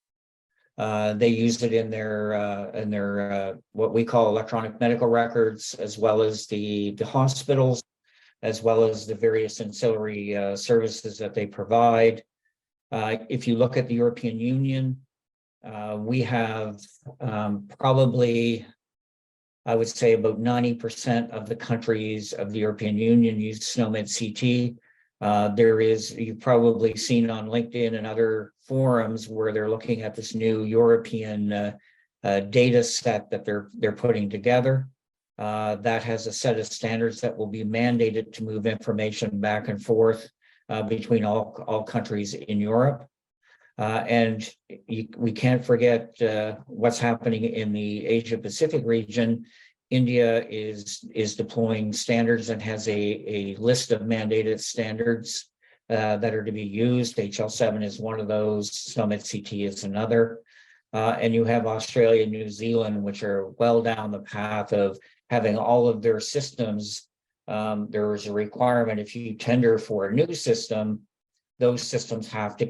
They use it in their what we call electronic medical records, as well as the hospitals, as well as the various ancillary services that they provide. If you look at the European Union, we have probably, I would say, about 90% of the countries of the European Union use SNOMED CT. You've probably seen on LinkedIn and other forums where they're looking at this new European data set that they're putting together. That has a set of standards that will be mandated to move information back and forth between all countries in Europe. And we can't forget what's happening in the Asia Pacific region. India is deploying standards and has a list of mandated standards that are to be used. HL7 is one of those, SNOMED CT is another. And you have Australia and New Zealand, which are well down the path of having all of their systems. There is a requirement if you tender for a new system, those systems have to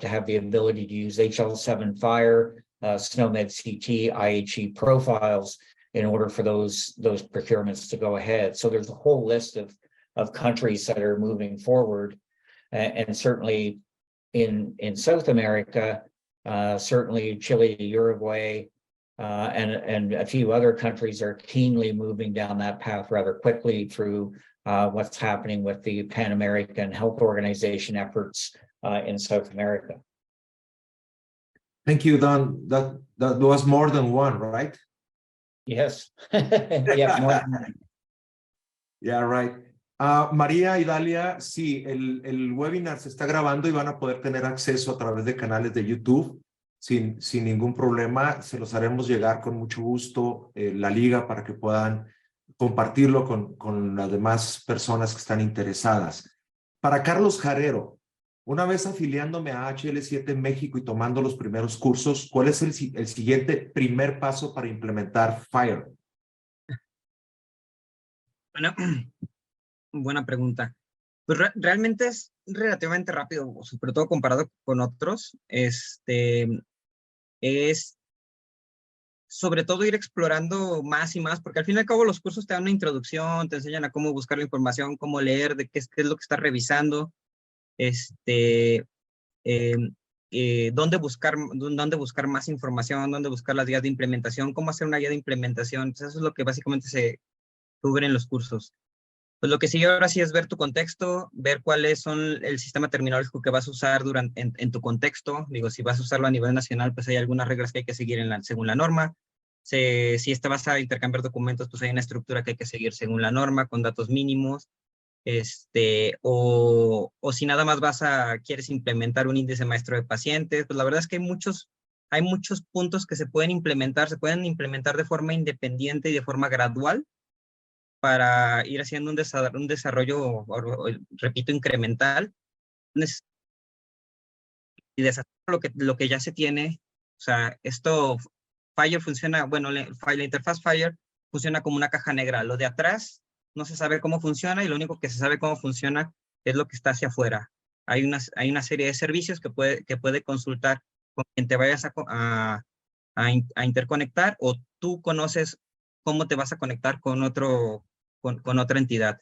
have the ability to use HL7 Fire, SNOMED CT, IHE profiles in order for those procurements to go ahead. So there's a whole list of countries that are moving forward, and certainly in South America, certainly Chile, Uruguay, and a few other countries are keenly moving down that path rather quickly through what's happening with the Pan American Health Organization efforts in South America. Thank you, Don. That was more than one, right? Yes. Yeah, more than one. Yeah, right. María y Dalia, sí, el webinar se está grabando y van a poder tener acceso a través de canales de YouTube sin ningún problema. Se los haremos llegar con mucho gusto la liga para que puedan compartirlo con las demás personas que están interesadas. Para Carlos Jarero, una vez afiliándome a HL7 en México y tomando los primeros cursos, ¿cuál es el siguiente primer paso para implementar FHIR? Bueno, buena pregunta. Pues realmente es relativamente rápido, sobre todo comparado con otros. Es sobre todo ir explorando más y más, porque al fin y al cabo los cursos te dan una introducción, te enseñan a cómo buscar la información, cómo leer, de qué es lo que estás revisando, dónde buscar más información, dónde buscar las guías de implementación, cómo hacer una guía de implementación. Entonces, eso es lo que básicamente se cubre en los cursos. Pues lo que sigue ahora sí es ver tu contexto, ver cuáles son el sistema terminológico que vas a usar en tu contexto. Digo, si vas a usarlo a nivel nacional, pues hay algunas reglas que hay que seguir según la norma. Si vas a intercambiar documentos, pues hay una estructura que hay que seguir según la norma, con datos mínimos. O si nada más quieres implementar un índice maestro de pacientes, pues la verdad es que hay muchos puntos que se pueden implementar de forma independiente y de forma gradual. para ir haciendo un desarrollo, repito, incremental, y deshacer lo que ya se tiene. O sea, esto, Fire funciona, bueno, la interfaz Fire funciona como una caja negra. Lo de atrás no se sabe cómo funciona y lo único que se sabe cómo funciona es lo que está hacia afuera. Hay una serie de servicios que puede consultar con quien te vayas a interconectar, o tú conoces cómo te vas a conectar con otra entidad.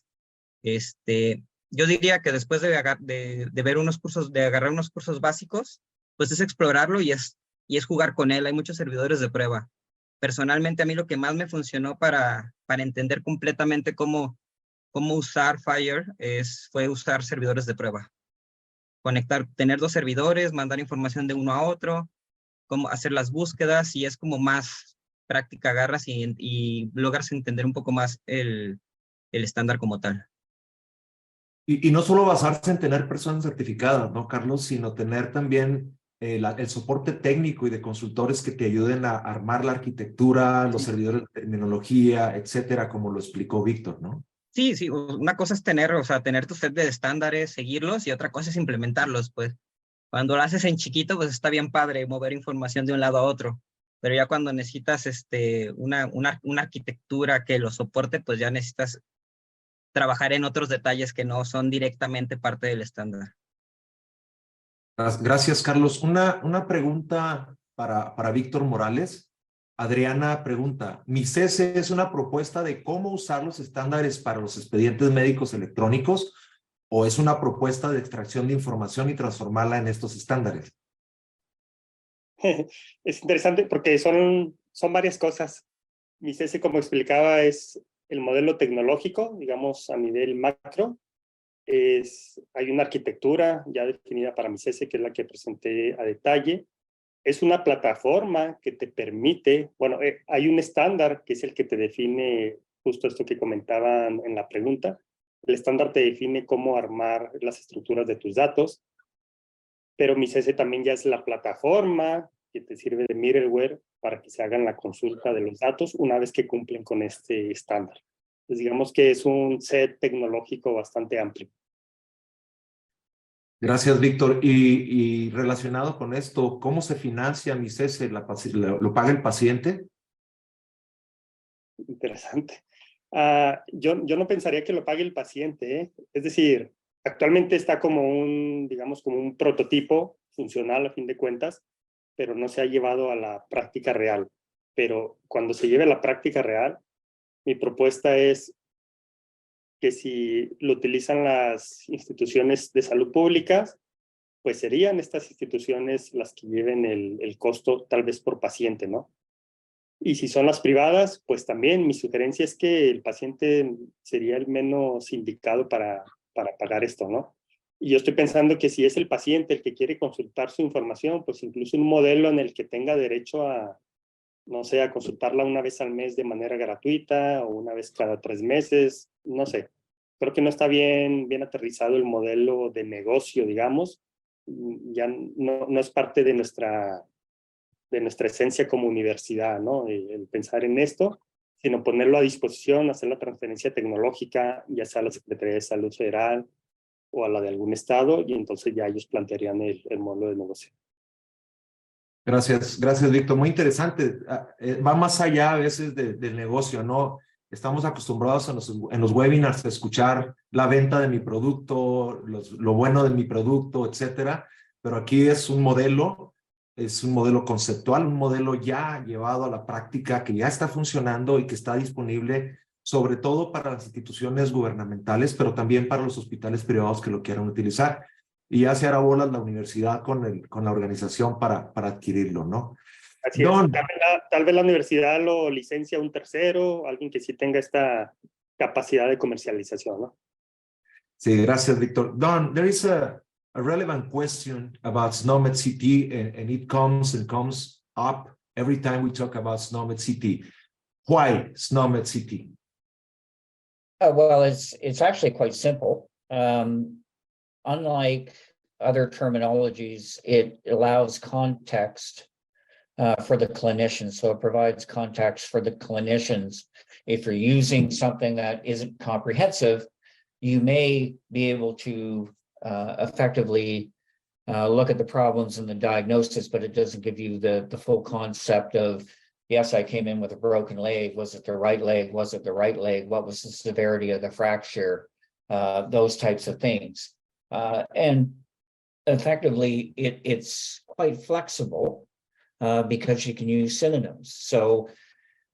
Yo diría que después de ver unos cursos, de agarrar unos cursos básicos, pues es explorarlo y es jugar con él. Hay muchos servidores de prueba. Personalmente, a mí lo que más me funcionó para entender completamente cómo usar Fire fue usar servidores de prueba. Tener 2 servidores, mandar información de uno a otro, cómo hacer las búsquedas, y es como más práctica, agarras y logras entender un poco más el estándar como tal. Y no solo basarse en tener personas certificadas, ¿no, Carlos? Sino tener también el soporte técnico y de consultores que te ayuden a armar la arquitectura, los servidores de terminología, etcétera, como lo explicó Víctor, ¿no? Sí, una cosa es tener tu set de estándares, seguirlos, y otra cosa es implementarlos, pues. Cuando lo haces en chiquito, pues está bien padre mover información de un lado a otro, pero ya cuando necesitas una arquitectura que lo soporte, pues ya necesitas trabajar en otros detalles que no son directamente parte del estándar. Gracias, Carlos. Una pregunta para Víctor Morales. Adriana pregunta, ¿mi cese es una propuesta de cómo usar los estándares para los expedientes médicos electrónicos o es una propuesta de extracción de información y transformarla en estos estándares? Es interesante porque son varias cosas. Mi cese, como explicaba, es el modelo tecnológico, digamos, a nivel macro. Hay una arquitectura ya definida para mi cese, que es la que presenté a detalle. Es una plataforma que te permite, bueno, hay un estándar que es el que te define justo esto que comentaban en la pregunta. El estándar te define cómo armar las estructuras de tus datos, pero mi cese también ya es la plataforma que te sirve de middleware para que se hagan la consulta de los datos una vez que cumplen con este estándar. Entonces, digamos que es un set tecnológico bastante amplio. Gracias, Víctor. Y relacionado con esto, ¿cómo se financia mi cese? ¿Lo paga el paciente? Interesante. Yo no pensaría que lo pague el paciente, ¿eh? Es decir, actualmente está como digamos, como un prototipo funcional a fin de cuentas, pero no se ha llevado a la práctica real. Pero cuando se lleve a la práctica real, mi propuesta es que si lo utilizan las instituciones de salud públicas, pues serían estas instituciones las que lleven el costo tal vez por paciente, ¿no? Y si son las privadas, pues también mi sugerencia es que el paciente sería el menos indicado para pagar esto, ¿no? Y yo estoy pensando que si es el paciente el que quiere consultar su información, pues incluso un modelo en el que tenga derecho a, no sé, a consultarla una vez al mes de manera gratuita o una vez cada 3 meses, no sé. Creo que no está bien aterrizado el modelo de negocio, digamos. Ya no es parte de nuestra esencia como universidad, ¿no? El pensar en esto, sino ponerlo a disposición, hacer la transferencia tecnológica, ya sea a la Secretaría de Salud Federal o a la de algún estado, y entonces ya ellos plantearían el modelo de negocio. Gracias, Víctor. Muy interesante. Va más allá a veces del negocio, ¿no? Estamos acostumbrados en los webinars a escuchar la venta de mi producto, lo bueno de mi producto, etcétera. Pero aquí es un modelo conceptual, un modelo ya llevado a la práctica, que ya está funcionando y que está disponible sobre todo para las instituciones gubernamentales, pero también para los hospitales privados que lo quieran utilizar. Y ya se hará bolas la universidad con la organización para adquirirlo, ¿no? Así es. Don, Tal vez la universidad lo licencia a un tercero, alguien que sí tenga esta capacidad de comercialización, ¿no? sí, gracias, Víctor. Don, there is a relevant question about SNOMED CT, and it comes up every time we talk about SNOMED CT. Why SNOMED CT? Well, it's actually quite simple. Unlike other terminologies, it allows context for the clinicians. So it provides context for the clinicians. If you're using something that isn't comprehensive, you may be able to effectively look at the problems in the diagnosis, but it doesn't give you the full concept of, yes, I came in with a broken leg. Was it the right leg? Was it the right leg? What was the severity of the fracture? Those types of things. And effectively, it's quite flexible because you can use synonyms. So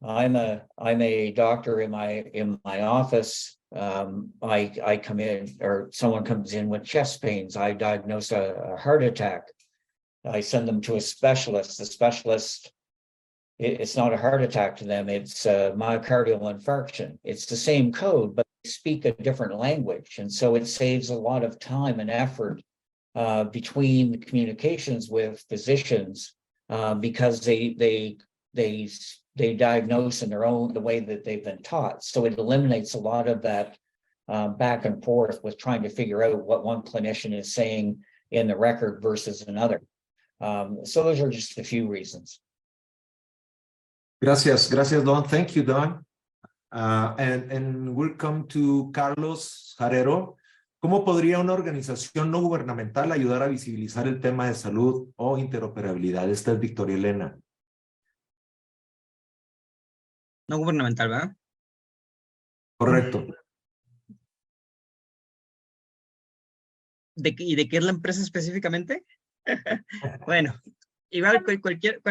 I'm a doctor in my office. I come in, or someone comes in with chest pains. I diagnose a heart attack. I send them to a specialist. The specialist, it's not a heart attack to them. It's a myocardial infarction. It's the same code, but they speak a different language. And so it saves a lot of time and effort between the communications with physicians because they diagnose in the way that they've been taught. So it eliminates a lot of that back and forth with trying to figure out what one clinician is saying in the record versus another. So those are just a few reasons. Gracias, Don. Thank you, Don. And we'll come to Carlos Jarero. ¿Cómo podría una organización no gubernamental ayudar a visibilizar el tema de salud o interoperabilidad? Esta es Victoria Elena. No gubernamental, ¿verdad? Correcto. ¿Y de qué es la empresa específicamente? Bueno, igual cualquier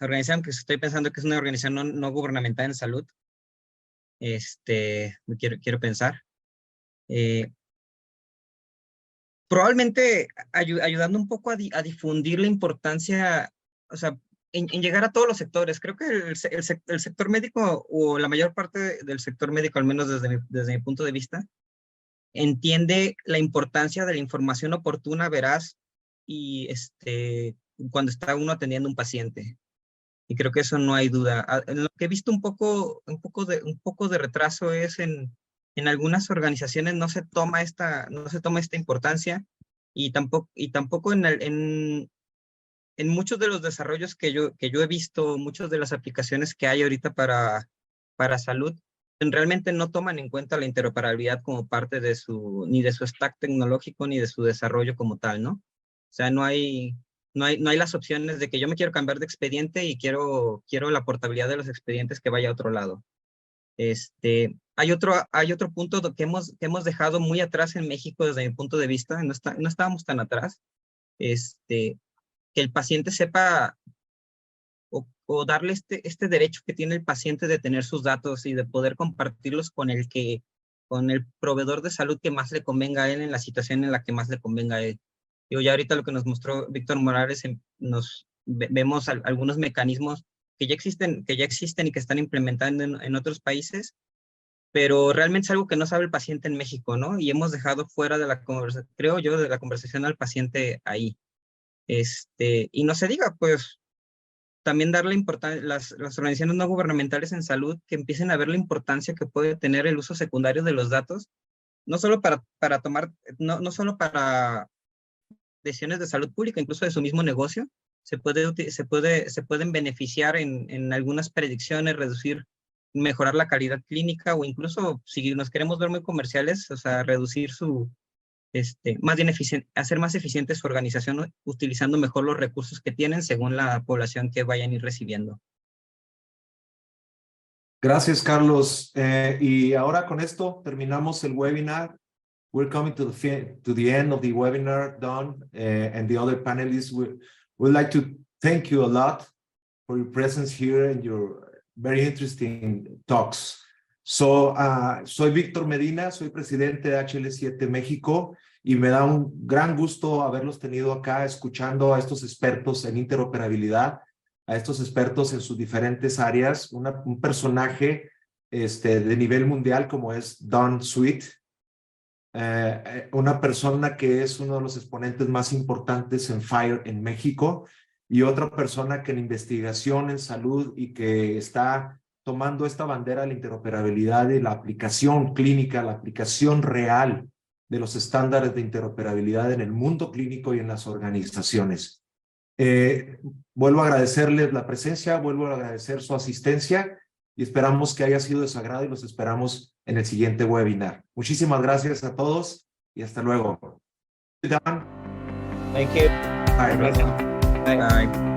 organización que estoy pensando que es una organización no gubernamental en salud, quiero pensar. Probablemente ayudando un poco a difundir la importancia, o sea, en llegar a todos los sectores. Creo que el sector médico, o la mayor parte del sector médico, al menos desde mi punto de vista, entiende la importancia de la información oportuna, veraz, y cuando está uno atendiendo a un paciente. Y creo que eso no hay duda. En lo que he visto un poco de retraso es en algunas organizaciones no se toma esta importancia, y tampoco en muchos de los desarrollos que yo he visto, muchas de las aplicaciones que hay ahorita para salud, realmente no toman en cuenta la interoperabilidad como parte ni de su stack tecnológico ni de su desarrollo como tal, ¿no? O sea, no hay las opciones de que yo me quiero cambiar de expediente y quiero la portabilidad de los expedientes que vaya a otro lado. Hay otro punto que hemos dejado muy atrás en México desde mi punto de vista, no estábamos tan atrás, que el paciente sepa o darle este derecho que tiene el paciente de tener sus datos y de poder compartirlos con el proveedor de salud que más le convenga a él en la situación en la que más le convenga a él. Ya ahorita lo que nos mostró Víctor Morales, vemos algunos mecanismos que ya existen y que están implementando en otros países, pero realmente es algo que no sabe el paciente en México, ¿no? Y hemos dejado fuera de la conversación, creo yo, de la conversación al paciente ahí. Y no se diga, pues, también darle importancia, las organizaciones no gubernamentales en salud, que empiecen a ver la importancia que puede tener el uso secundario de los datos, no solo para tomar, no solo para decisiones de salud pública, incluso de su mismo negocio, se pueden beneficiar en algunas predicciones, mejorar la calidad clínica, o incluso, si nos queremos ver muy comerciales, o sea, reducir hacer más eficiente su organización, utilizando mejor los recursos que tienen según la población que vayan a ir recibiendo. Gracias, Carlos. Y ahora con esto terminamos el webinar. We're coming to the end of the webinar, Don, and the other panelists. We'd like to thank you a lot for your presence here and your very interesting talks. So, soy Víctor Medina, soy presidente de HL7 México, y me da un gran gusto haberlos tenido acá escuchando a estos expertos en interoperabilidad, a estos expertos en sus diferentes áreas, un personaje de nivel mundial como es Don Sweet, una persona que es uno de los exponentes más importantes en FHIR en México, y otra persona que en investigación en salud y que está tomando esta bandera de la interoperabilidad y la aplicación clínica, la aplicación real de los estándares de interoperabilidad en el mundo clínico y en las organizaciones. Vuelvo a agradecerles la presencia, vuelvo a agradecer su asistencia y esperamos que haya sido de su agrado y los esperamos en el siguiente webinar. Muchísimas gracias a todos y hasta luego. Thank you. Bye. Gracias. Bye.